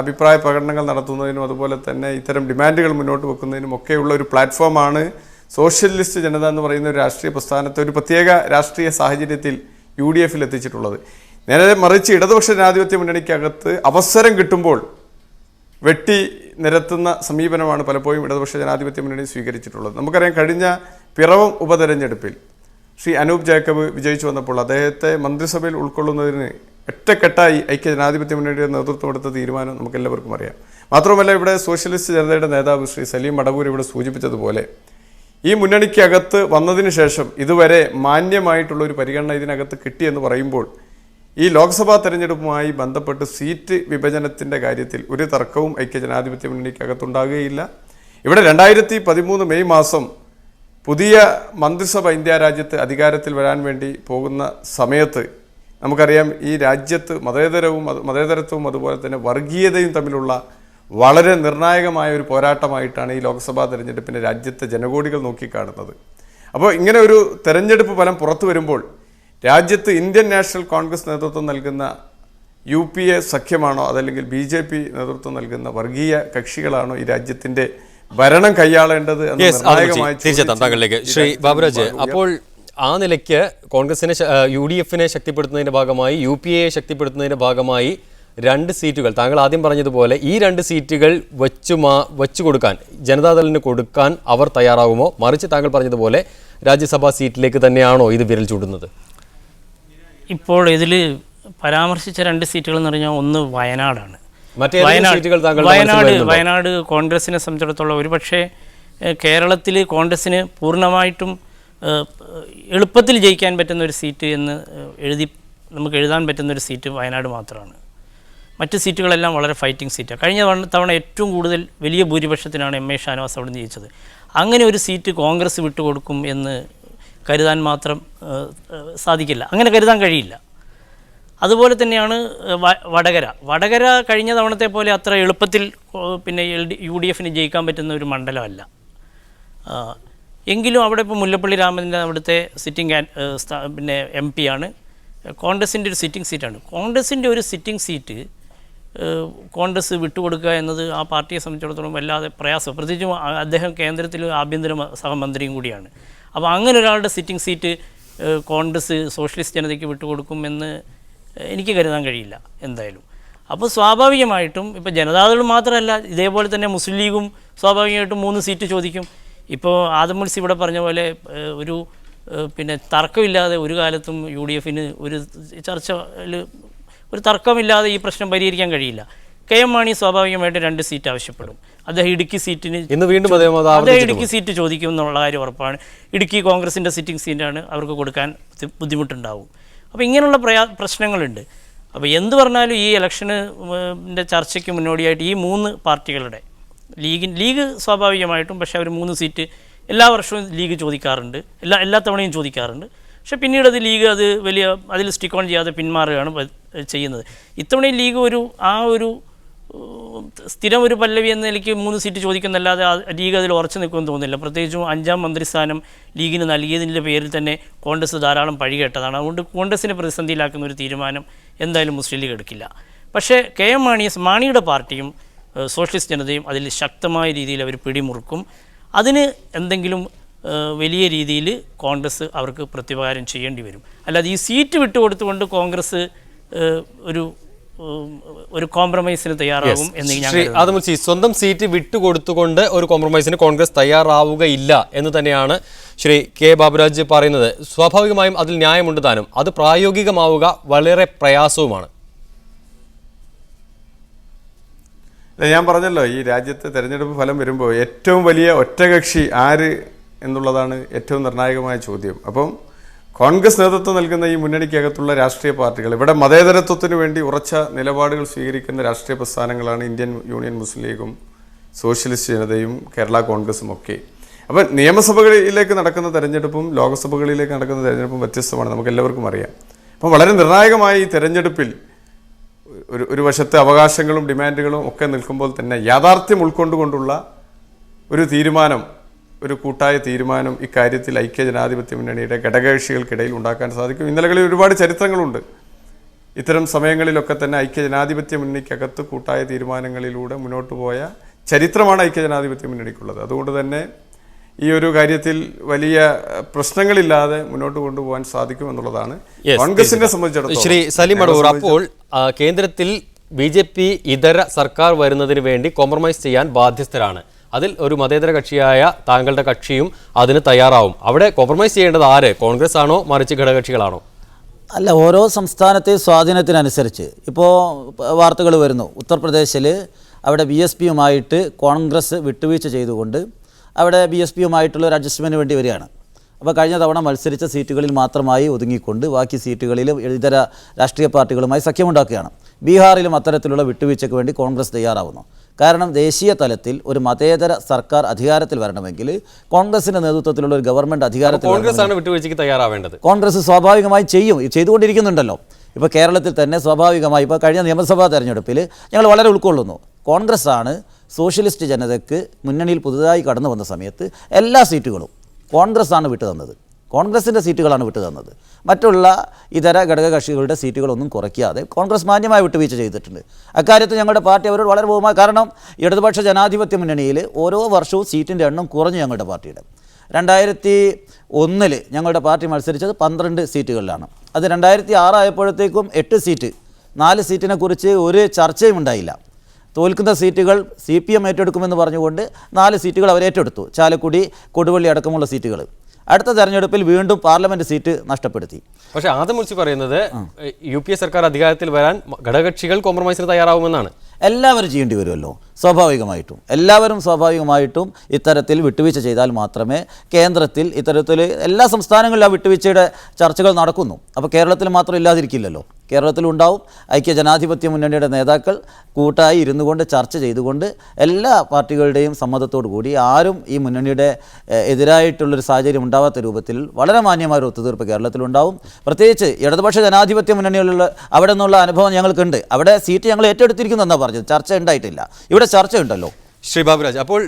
അഭിപ്രായ പ്രകടനങ്ങൾ നടത്തുന്നതിനും അതുപോലെ തന്നെ ഇത്തരം ഡിമാൻഡുകൾ മുന്നോട്ട് വെക്കുന്നതിനും ഒക്കെയുള്ള ഒരു പ്ലാറ്റ്ഫോമാണ് സോഷ്യലിസ്റ്റ് ജനത എന്ന് പറയുന്ന ഒരു രാഷ്ട്രീയ പ്രസ്ഥാനത്തെ ഒരു പ്രത്യേക രാഷ്ട്രീയ സാഹചര്യത്തിൽ UDF എത്തിച്ചിട്ടുള്ളത്. നേരെ മറിച്ച് ഇടതുപക്ഷ ജനാധിപത്യ മുന്നണിക്കകത്ത് അവസരം കിട്ടുമ്പോൾ വെട്ടി നിരത്തുന്ന സമീപനമാണ് പലപ്പോഴും ഇടതുപക്ഷ ജനാധിപത്യ മുന്നണി സ്വീകരിച്ചിട്ടുള്ളത്. നമുക്കറിയാം, കഴിഞ്ഞ പിറവം ഉപതെരഞ്ഞെടുപ്പിൽ ശ്രീ അനൂപ് ജേക്കബ് വിജയിച്ചു വന്നപ്പോൾ അദ്ദേഹത്തെ മന്ത്രിസഭയിൽ ഉൾക്കൊള്ളുന്നതിന് ഒറ്റക്കെട്ടായി ഐക്യ ജനാധിപത്യ മുന്നണിയുടെ നേതൃത്വം എടുത്ത തീരുമാനം നമുക്കെല്ലാവർക്കും അറിയാം. മാത്രമല്ല, ഇവിടെ സോഷ്യലിസ്റ്റ് ജനതയുടെ നേതാവ് ശ്രീ സലീം മടവൂർ ഇവിടെ സൂചിപ്പിച്ചതുപോലെ ഈ മുന്നണിക്കകത്ത് വന്നതിന് ശേഷം ഇതുവരെ മാന്യമായിട്ടുള്ള ഒരു പരിഗണന ഇതിനകത്ത് കിട്ടിയെന്ന് പറയുമ്പോൾ ഈ ലോക്സഭാ തെരഞ്ഞെടുപ്പുമായി ബന്ധപ്പെട്ട് സീറ്റ് വിഭജനത്തിൻ്റെ കാര്യത്തിൽ ഒരു തർക്കവും ഐക്യ ജനാധിപത്യ മുന്നണിക്കകത്തുണ്ടാകുകയില്ല. ഇവിടെ 2013 മെയ് മാസം പുതിയ മന്ത്രിസഭ ഇന്ത്യ രാജ്യത്ത് അധികാരത്തിൽ വരാൻ വേണ്ടി പോകുന്ന സമയത്ത് നമുക്കറിയാം, ഈ രാജ്യത്ത് മതേതരത്വവും അതുപോലെ തന്നെ വർഗീയതയും തമ്മിലുള്ള വളരെ നിർണായകമായ ഒരു പോരാട്ടമായിട്ടാണ് ഈ ലോക്സഭാ തെരഞ്ഞെടുപ്പിനെ രാജ്യത്തെ ജനകോടികൾ നോക്കിക്കാണുന്നത്. അപ്പോൾ ഇങ്ങനെ ഒരു തെരഞ്ഞെടുപ്പ് ഫലം പുറത്തു വരുമ്പോൾ രാജ്യത്ത് ഇന്ത്യൻ നാഷണൽ കോൺഗ്രസ് നേതൃത്വം നൽകുന്ന UPA സഖ്യമാണോ അതല്ലെങ്കിൽ BJP നേതൃത്വം നൽകുന്ന വർഗീയ കക്ഷികളാണോ ഈ രാജ്യത്തിൻ്റെ ഭരണം കൈയാളേണ്ടത് എന്ന് നിർണായകമായി താങ്കളിലേക്ക് ശ്രീ ബാബുരാജ്, അപ്പോൾ ആ നിലയ്ക്ക് കോൺഗ്രസിനെ UDFനെ ശക്തിപ്പെടുത്തുന്നതിൻ്റെ ഭാഗമായി UPAയെ ശക്തിപ്പെടുത്തുന്നതിൻ്റെ ഭാഗമായി 2 സീറ്റുകൾ താങ്കൾ ആദ്യം പറഞ്ഞതുപോലെ ഈ 2 സീറ്റുകൾ വച്ചു കൊടുക്കാൻ ജനതാദളിന് കൊടുക്കാൻ അവർ തയ്യാറാകുമോ? മറിച്ച് താങ്കൾ പറഞ്ഞതുപോലെ രാജ്യസഭാ സീറ്റിലേക്ക് തന്നെയാണോ ഇത് വിരൽ ചൂണ്ടുന്നത്? ഇപ്പോൾ ഇതിൽ പരാമർശിച്ച 2 സീറ്റുകൾ എന്ന് പറഞ്ഞാൽ ഒന്ന് വയനാടാണ്. വയനാട് കോൺഗ്രസിനെ സംബന്ധിച്ചിടത്തോളം ഒരുപക്ഷെ കേരളത്തിൽ കോൺഗ്രസിന് പൂർണ്ണമായിട്ടും എളുപ്പത്തിൽ ജയിക്കാൻ പറ്റുന്ന ഒരു സീറ്റ് എന്ന് നമുക്ക് എഴുതാൻ പറ്റുന്ന ഒരു സീറ്റ് വയനാട് മാത്രമാണ്. മറ്റ് സീറ്റുകളെല്ലാം വളരെ ഫൈറ്റിംഗ് സീറ്റാണ്. കഴിഞ്ഞ തവണ ഏറ്റവും കൂടുതൽ വലിയ ഭൂരിപക്ഷത്തിനാണ് MA ഷാനവാസ് അവിടെ ജയിച്ചത്. അങ്ങനെ ഒരു സീറ്റ് കോൺഗ്രസ് വിട്ടുകൊടുക്കും എന്ന് കരുതാൻ മാത്രം സാധിക്കില്ല, അങ്ങനെ കരുതാൻ കഴിയില്ല. അതുപോലെ തന്നെയാണ് വടകര കഴിഞ്ഞ തവണത്തെ പോലെ അത്ര എളുപ്പത്തിൽ പിന്നെ UDFന് ജയിക്കാൻ പറ്റുന്ന ഒരു മണ്ഡലമല്ല. എങ്കിലും അവിടെ ഇപ്പോൾ മുല്ലപ്പള്ളി രാമചന്ദ്രൻ അവിടുത്തെ സിറ്റിംഗ് പിന്നെ MP ആണ്. കോൺഗ്രസിൻ്റെ ഒരു സിറ്റിംഗ് സീറ്റാണ്. കോൺഗ്രസിൻ്റെ ഒരു സിറ്റിംഗ് സീറ്റ് കോൺഗ്രസ് വിട്ടുകൊടുക്കുക എന്നത് ആ പാർട്ടിയെ സംബന്ധിച്ചിടത്തോളം വല്ലാതെ പ്രയാസം. പ്രത്യേകിച്ചും അദ്ദേഹം കേന്ദ്രത്തിൽ ആഭ്യന്തര സഹമന്ത്രിയും കൂടിയാണ്. അപ്പോൾ അങ്ങനെ ഒരാളുടെ സിറ്റിംഗ് സീറ്റ് കോൺഗ്രസ് സോഷ്യലിസ്റ്റ് ജനതയ്ക്ക് വിട്ടുകൊടുക്കുമെന്ന് എനിക്ക് കരുതാൻ കഴിയില്ല എന്തായാലും. അപ്പോൾ സ്വാഭാവികമായിട്ടും ഇപ്പോൾ ജനതാദൾ മാത്രമല്ല, ഇതേപോലെ തന്നെ മുസ്ലിം ലീഗും സ്വാഭാവികമായിട്ടും 3 സീറ്റ് ചോദിക്കും. ഇപ്പോൾ ആദമുൽ ഇവിടെ പറഞ്ഞ പോലെ ഒരു പിന്നെ തർക്കമില്ലാതെ ഒരു കാലത്തും UDFന് ഒരു തർക്കമില്ലാതെ ഈ പ്രശ്നം പരിഹരിക്കാൻ കഴിയില്ല. KM മാണി സ്വാഭാവികമായിട്ട് 2 സീറ്റ് ആവശ്യപ്പെടും. അദ്ദേഹം ഇടുക്കി സീറ്റിന് ഇടുക്കി സീറ്റ് ചോദിക്കും എന്നുള്ള കാര്യം ഉറപ്പാണ്. ഇടുക്കി കോൺഗ്രസിൻ്റെ സിറ്റിംഗ് സീറ്റാണ്, അവർക്ക് കൊടുക്കാൻ ബുദ്ധിമുട്ടുണ്ടാവും. അപ്പോൾ ഇങ്ങനെയുള്ള പ്രശ്നങ്ങളുണ്ട്. അപ്പോൾ എന്ത് പറഞ്ഞാലും ഈ ഇലക്ഷൻ്റെ ചർച്ചയ്ക്ക് മുന്നോടിയായിട്ട് ഈ 3 പാർട്ടികളുടെ ലീഗ് സ്വാഭാവികമായിട്ടും, പക്ഷേ അവർ 3 സീറ്റ് എല്ലാ വർഷവും ലീഗ് ചോദിക്കാറുണ്ട്, എല്ലാ തവണയും ചോദിക്കാറുണ്ട്. പക്ഷേ പിന്നീട് ലീഗ് അതിൽ സ്റ്റിക്ക് ഓൺ ചെയ്യാതെ പിന്മാറുകയാണ് ചെയ്യുന്നത്. ഇത്തവണയും ലീഗ് ഒരു സ്ഥിരം ഒരു പല്ലവി എന്ന നിലയ്ക്ക് 3 സീറ്റ് ചോദിക്കുന്നല്ലാതെ ലീഗ് അതിൽ ഉറച്ചു നിൽക്കുമെന്ന് തോന്നുന്നില്ല. പ്രത്യേകിച്ചും 5ാം മന്ത്രിസ്ഥാനം ലീഗിന് നൽകിയതിൻ്റെ പേരിൽ തന്നെ കോൺഗ്രസ് ധാരാളം പഴികേട്ടതാണ്. അതുകൊണ്ട് കോൺഗ്രസിനെ പ്രതിസന്ധിയിലാക്കുന്ന ഒരു തീരുമാനം എന്തായാലും മുസ്ലിം ലീഗ് എടുക്കില്ല. പക്ഷേ KM മാണിയുടെ പാർട്ടിയും സോഷ്യലിസ്റ്റ് ജനതയും അതിൽ ശക്തമായ രീതിയിൽ അവർ പിടിമുറുക്കും. അതിന് എന്തെങ്കിലും വലിയ രീതിയിൽ കോൺഗ്രസ് അവർക്ക് പ്രത്യുപകാരം ചെയ്യേണ്ടി വരും. അല്ലാതെ ഈ സീറ്റ് വിട്ടുകൊടുത്തുകൊണ്ട് കോൺഗ്രസ് ഒരു കോംപ്രമൈസിന് തയ്യാറാകും എന്ന് ഞാൻ സ്വന്തം സീറ്റ് വിട്ടുകൊടുത്തുകൊണ്ട് ഒരു കോംപ്രമൈസിന് കോൺഗ്രസ് തയ്യാറാവുകയില്ല എന്ന് തന്നെയാണ് ശ്രീ കെ ബാബുരാജ് പറയുന്നത്. സ്വാഭാവികമായും അതിൽ ന്യായമുണ്ട് താനും. അത് പ്രായോഗികമാവുക വളരെ പ്രയാസവുമാണ്. ഞാൻ പറഞ്ഞല്ലോ, ഈ രാജ്യത്തെ തെരഞ്ഞെടുപ്പ് ഫലം വരുമ്പോൾ ഏറ്റവും വലിയ ഒറ്റകക്ഷി ആര് എന്നുള്ളതാണ് ഏറ്റവും നിർണായകമായ ചോദ്യം. അപ്പം കോൺഗ്രസ് നേതൃത്വം നൽകുന്ന ഈ മുന്നണിക്കകത്തുള്ള രാഷ്ട്രീയ പാർട്ടികൾ, ഇവിടെ മതേതരത്വത്തിന് വേണ്ടി ഉറച്ച നിലപാടുകൾ സ്വീകരിക്കുന്ന രാഷ്ട്രീയ പ്രസ്ഥാനങ്ങളാണ് ഇന്ത്യൻ യൂണിയൻ മുസ്ലിം ലീഗും സോഷ്യലിസ്റ്റ് ജനതയും കേരള കോൺഗ്രസും ഒക്കെ. അപ്പം നിയമസഭകളിലേക്ക് നടക്കുന്ന തെരഞ്ഞെടുപ്പും ലോക്സഭകളിലേക്ക് നടക്കുന്ന തെരഞ്ഞെടുപ്പും വ്യത്യസ്തമാണ്, നമുക്ക് എല്ലാവർക്കും അറിയാം. അപ്പം വളരെ നിർണായകമായ ഈ തെരഞ്ഞെടുപ്പിൽ ഒരു വശത്തെ അവകാശങ്ങളും ഡിമാൻഡുകളും ഒക്കെ നിൽക്കുമ്പോൾ തന്നെ യാഥാർത്ഥ്യം ഉൾക്കൊണ്ടുകൊണ്ടുള്ള ഒരു തീരുമാനം, ഒരു കൂട്ടായ തീരുമാനം ഇക്കാര്യത്തിൽ ഐക്യജനാധിപത്യ മുന്നണിയുടെ ഘടകകക്ഷികൾക്കിടയിൽ ഉണ്ടാക്കാൻ സാധിക്കും. ഇന്നലകളിൽ ഒരുപാട് ചരിത്രങ്ങളുണ്ട്. ഇത്തരം സമയങ്ങളിലൊക്കെ തന്നെ ഐക്യജനാധിപത്യ മുന്നണിക്കകത്ത് കൂട്ടായ തീരുമാനങ്ങളിലൂടെ മുന്നോട്ട് പോയ ചരിത്രമാണ് ഐക്യജനാധിപത്യ മുന്നണിക്കുള്ളത്. അതുകൊണ്ട് തന്നെ ഈ ഒരു കാര്യത്തിൽ വലിയ പ്രശ്നങ്ങളില്ലാതെ മുന്നോട്ട് കൊണ്ടുപോകാൻ സാധിക്കുമെന്നുള്ളതാണ് കോൺഗ്രസിനെ സംബന്ധിച്ചിടത്തോളം. ശ്രീ സലിം മടവൂർ, അപ്പോൾ കേന്ദ്രത്തിൽ BJP ഇതര സർക്കാർ വരുന്നതിന് വേണ്ടി കോംപ്രമൈസ് ചെയ്യാൻ ബാധ്യസ്ഥരാണ്. അതിൽ ഒരു മതേതര കക്ഷിയായ താങ്കളുടെ കക്ഷിയും അതിന് തയ്യാറാവും. അവിടെ കോംപ്രമൈസ് ചെയ്യേണ്ടത് ആര്? കോൺഗ്രസ് ആണോ മറിച്ച് ഘടകകക്ഷികളാണോ? അല്ല, ഓരോ സംസ്ഥാനത്തെ സ്വാധീനത്തിനനുസരിച്ച് ഇപ്പോൾ വാർത്തകൾ വരുന്നു. ഉത്തർപ്രദേശിൽ അവിടെ BSPയുമായിട്ട് കോൺഗ്രസ് വിട്ടുവീഴ്ച ചെയ്തുകൊണ്ട് അവിടെ BSPയുമായിട്ടുള്ള ഒരു അഡ്ജസ്റ്റ്മെൻറ്റ് വേണ്ടി വരികയാണ്. അപ്പോൾ കഴിഞ്ഞ തവണ മത്സരിച്ച സീറ്റുകളിൽ മാത്രമായി ഒതുങ്ങിക്കൊണ്ട് ബാക്കി സീറ്റുകളിൽ ഇതര രാഷ്ട്രീയ പാർട്ടികളുമായി സഖ്യമുണ്ടാക്കുകയാണ്. ബീഹാറിലും അത്തരത്തിലുള്ള വിട്ടുവീഴ്ചയ്ക്ക് വേണ്ടി കോൺഗ്രസ് തയ്യാറാവുന്നു. കാരണം ദേശീയ തലത്തിൽ ഒരു മതേതര സർക്കാർ അധികാരത്തിൽ വരണമെങ്കിൽ കോൺഗ്രസിൻ്റെ നേതൃത്വത്തിലുള്ള ഒരു ഗവൺമെൻറ് അധികാരത്തിൽ കോൺഗ്രസ്സാണ് വിട്ടുവീഴ്ചയ്ക്ക് തയ്യാറാവേണ്ടത്. കോൺഗ്രസ് സ്വാഭാവികമായി ചെയ്തുകൊണ്ടിരിക്കുന്നുണ്ടല്ലോ. ഇപ്പോൾ കേരളത്തിൽ തന്നെ സ്വാഭാവികമായി ഇപ്പോൾ കഴിഞ്ഞ നിയമസഭാ തെരഞ്ഞെടുപ്പിൽ ഞങ്ങൾ വളരെ ഉൾക്കൊള്ളുന്നു. കോൺഗ്രസ്സാണ് സോഷ്യലിസ്റ്റ് ജനതയ്ക്ക് മുന്നണിയിൽ പുതുതായി കടന്നു വന്ന സമയത്ത് എല്ലാ സീറ്റുകളും കോൺഗ്രസ്സാണ് വിട്ടുതന്നത്. കോൺഗ്രസിൻ്റെ സീറ്റുകളാണ് വിട്ടുതന്നത്. മറ്റുള്ള ഇതര ഘടകകക്ഷികളുടെ സീറ്റുകളൊന്നും കുറയ്ക്കാതെ കോൺഗ്രസ് മാന്യമായ വിട്ടുവീഴ്ച ചെയ്തിട്ടുണ്ട്. അക്കാര്യത്തിൽ ഞങ്ങളുടെ പാർട്ടി അവരോട് വളരെ ബഹുമാനം. കാരണം ഇടതുപക്ഷ ജനാധിപത്യ മുന്നണിയിൽ ഓരോ വർഷവും സീറ്റിൻ്റെ എണ്ണം കുറഞ്ഞു. ഞങ്ങളുടെ പാർട്ടിയുടെ 2001 ഞങ്ങളുടെ പാർട്ടി മത്സരിച്ചത് 12 സീറ്റുകളിലാണ്. അത് 2006 ആയപ്പോഴത്തേക്കും 8 സീറ്റ്, 4 സീറ്റിനെ കുറിച്ച് ഒരു ചർച്ചയും ഉണ്ടായില്ല. തോൽക്കുന്ന സീറ്റുകൾ CPM ഏറ്റെടുക്കുമെന്ന് പറഞ്ഞുകൊണ്ട് 4 സീറ്റുകൾ അവർ ഏറ്റെടുത്തു. ചാലക്കുടി, കൊടുവള്ളി അടക്കമുള്ള സീറ്റുകൾ. അടുത്ത തെരഞ്ഞെടുപ്പിൽ വീണ്ടും പാർലമെന്റ് സീറ്റ് നഷ്ടപ്പെടുത്തി. പക്ഷേ ആദ്യം മുൻസി പറയുന്നത് UPA സർക്കാർ അധികാരത്തിൽ വരാൻ ഘടകകക്ഷികൾ കോംപ്രമൈസിന് തയ്യാറാവുമെന്നാണ്. എല്ലാവരും ചെയ്യേണ്ടി വരുമല്ലോ സ്വാഭാവികമായിട്ടും. എല്ലാവരും സ്വാഭാവികമായിട്ടും ഇത്തരത്തിൽ വിട്ടുവീഴ്ച ചെയ്താൽ മാത്രമേ കേന്ദ്രത്തിൽ ഇത്തരത്തിൽ എല്ലാ സംസ്ഥാനങ്ങളിലും ആ വിട്ടുവീഴ്ചയുടെ ചർച്ചകൾ നടക്കുന്നു. അപ്പോൾ കേരളത്തിൽ മാത്രം ഇല്ലാതിരിക്കില്ലല്ലോ, കേരളത്തിലുണ്ടാവും. ഐക്യജനാധിപത്യ മുന്നണിയുടെ നേതാക്കൾ കൂട്ടായി ഇരുന്നു കൊണ്ട് ചർച്ച ചെയ്തുകൊണ്ട് എല്ലാ പാർട്ടികളുടെയും സമ്മതത്തോടു കൂടി ആരും ഈ മുന്നണിയുടെ എതിരായിട്ടുള്ളൊരു സാഹചര്യം ഉണ്ടാവാത്ത രൂപത്തിൽ വളരെ മാന്യമായ ഒരു ഒത്തുതീർപ്പ് കേരളത്തിലുണ്ടാവും. പ്രത്യേകിച്ച് ഇടതുപക്ഷ ജനാധിപത്യ മുന്നണിയിലുള്ള അവിടെ നിന്നുള്ള അനുഭവം ഞങ്ങൾക്കുണ്ട്. അവിടെ സീറ്റ് ഞങ്ങൾ ഏറ്റെടുത്തിരിക്കുന്നെന്നാണ് പറഞ്ഞത്, ചർച്ച ഉണ്ടായിട്ടില്ല. ഇവിടെ ചർച്ച ഉണ്ടല്ലോ. ശ്രീ ബാബുരാജ്, അപ്പോൾ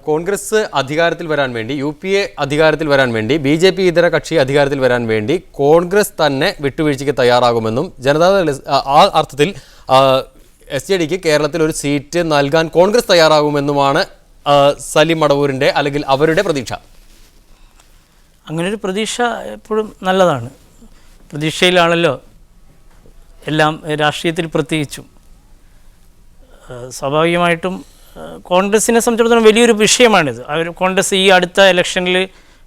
കോൺഗ്രസ് അധികാരത്തിൽ വരാൻ വേണ്ടി, UPA അധികാരത്തിൽ വരാൻ വേണ്ടി, BJP ഇതര കക്ഷി അധികാരത്തിൽ വരാൻ വേണ്ടി കോൺഗ്രസ് തന്നെ വിട്ടുവീഴ്ചയ്ക്ക് തയ്യാറാകുമെന്നും ജനതാദൾ ആ അർത്ഥത്തിൽ SJDക്ക് കേരളത്തിൽ ഒരു സീറ്റ് നൽകാൻ കോൺഗ്രസ് തയ്യാറാകുമെന്നുമാണ് സലിം മടവൂരിൻ്റെ അല്ലെങ്കിൽ അവരുടെ പ്രതീക്ഷ. അങ്ങനൊരു പ്രതീക്ഷ എപ്പോഴും നല്ലതാണ്. പ്രതീക്ഷയിലാണല്ലോ എല്ലാം, രാഷ്ട്രീയത്തിൽ പ്രത്യേകിച്ചും. സ്വാഭാവികമായിട്ടും കോൺഗ്രസിനെ സംബന്ധിച്ചിടത്തോളം വലിയൊരു വിഷയമാണിത്. കോൺഗ്രസ് ഈ അടുത്ത ഇലക്ഷനിൽ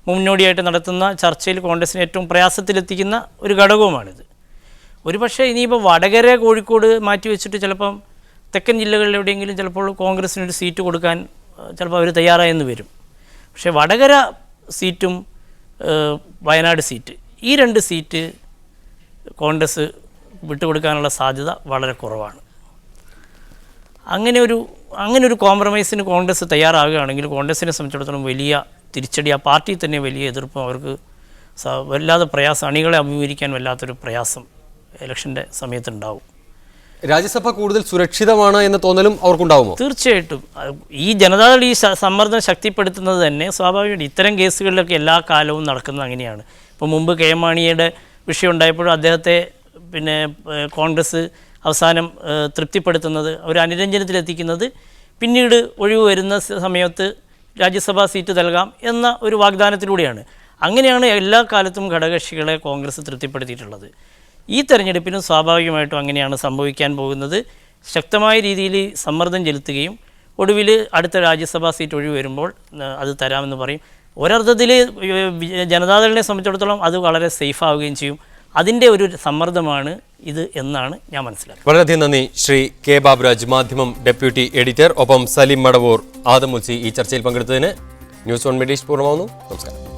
മുന്നോടിയായിട്ട് നടത്തുന്ന ചർച്ചയിൽ കോൺഗ്രസിനെ ഏറ്റവും പ്രയാസത്തിലെത്തിക്കുന്ന ഒരു ഘടകവുമാണിത്. ഒരു പക്ഷേ ഇനിയിപ്പോൾ വടകര, കോഴിക്കോട് മാറ്റിവെച്ചിട്ട് ചിലപ്പം തെക്കൻ ജില്ലകളിൽ എവിടെയെങ്കിലും ചിലപ്പോൾ കോൺഗ്രസിനൊരു സീറ്റ് കൊടുക്കാൻ ചിലപ്പോൾ അവർ തയ്യാറായെന്ന് വരും. പക്ഷേ വടകര സീറ്റും വയനാട് സീറ്റ്, ഈ 2 സീറ്റ് കോൺഗ്രസ് വിട്ടുകൊടുക്കാനുള്ള സാധ്യത വളരെ കുറവാണ്. അങ്ങനെ ഒരു കോംപ്രമൈസിന് കോൺഗ്രസ് തയ്യാറാവുകയാണെങ്കിൽ കോൺഗ്രസിനെ സംബന്ധിച്ചിടത്തോളം വലിയ തിരിച്ചടി ആ പാർട്ടി തന്നെ വലിയ എതിർപ്പും അവർക്ക് വല്ലാതെ പ്രയാസം, അണികളെ അഭിമുഖീകരിക്കാൻ വല്ലാത്തൊരു പ്രയാസം ഇലക്ഷൻ്റെ സമയത്തുണ്ടാവും. രാജ്യസഭ കൂടുതൽ സുരക്ഷിതമാണ് എന്ന തോന്നലും അവർക്കുണ്ടാവുമോ? തീർച്ചയായിട്ടും. ഈ ജനതാദൾ ഈ സമ്മർദ്ദം ശക്തിപ്പെടുത്തുന്നത് തന്നെ സ്വാഭാവികമായിട്ട് ഇത്തരം കേസുകളിലൊക്കെ എല്ലാ കാലവും നടക്കുന്നത് അങ്ങനെയാണ്. ഇപ്പോൾ മുമ്പ് കെ എം മാണിയുടെ വിഷയം ഉണ്ടായപ്പോഴും അദ്ദേഹത്തെ പിന്നെ കോൺഗ്രസ് അവസാനം തൃപ്തിപ്പെടുത്തുന്നത്, ഒരു അനുരഞ്ജനത്തിലെത്തിക്കുന്നത് പിന്നീട് ഒഴിവ് വരുന്ന സമയത്ത് രാജ്യസഭാ സീറ്റ് നൽകാം എന്ന ഒരു വാഗ്ദാനത്തിലൂടെയാണ്. അങ്ങനെയാണ് എല്ലാ കാലത്തും ഘടകകക്ഷികളെ കോൺഗ്രസ് തൃപ്തിപ്പെടുത്തിയിട്ടുള്ളത്. ഈ തെരഞ്ഞെടുപ്പിനും സ്വാഭാവികമായിട്ടും അങ്ങനെയാണ് സംഭവിക്കാൻ പോകുന്നത്. ശക്തമായ രീതിയിൽ സമ്മർദ്ദം ചെലുത്തുകയും ഒടുവിൽ അടുത്ത രാജ്യസഭാ സീറ്റ് ഒഴിവ് വരുമ്പോൾ അത് തരാമെന്ന് പറയും. ഒരർത്ഥത്തിൽ ജനതാദളിനെ സംബന്ധിച്ചിടത്തോളം അത് വളരെ സേഫ് ആവുകയും ചെയ്യും. അതിൻ്റെ ഒരു സമ്മർദ്ദമാണ് ഇത് എന്നാണ് ഞാൻ മനസ്സിലാക്കുന്നത്. വളരെയധികം നന്ദി ശ്രീ കെ ബാബുരാജ്, മാധ്യമം ഡെപ്യൂട്ടി എഡിറ്റർ, ഒപ്പം സലീം മടവൂർ, ആദം മുൽസി ഈ ചർച്ചയിൽ പങ്കെടുത്തതിന്. ന്യൂസ് ഓൺ മീഡിയ പൂർണ്ണമാവുന്നു. നമസ്കാരം.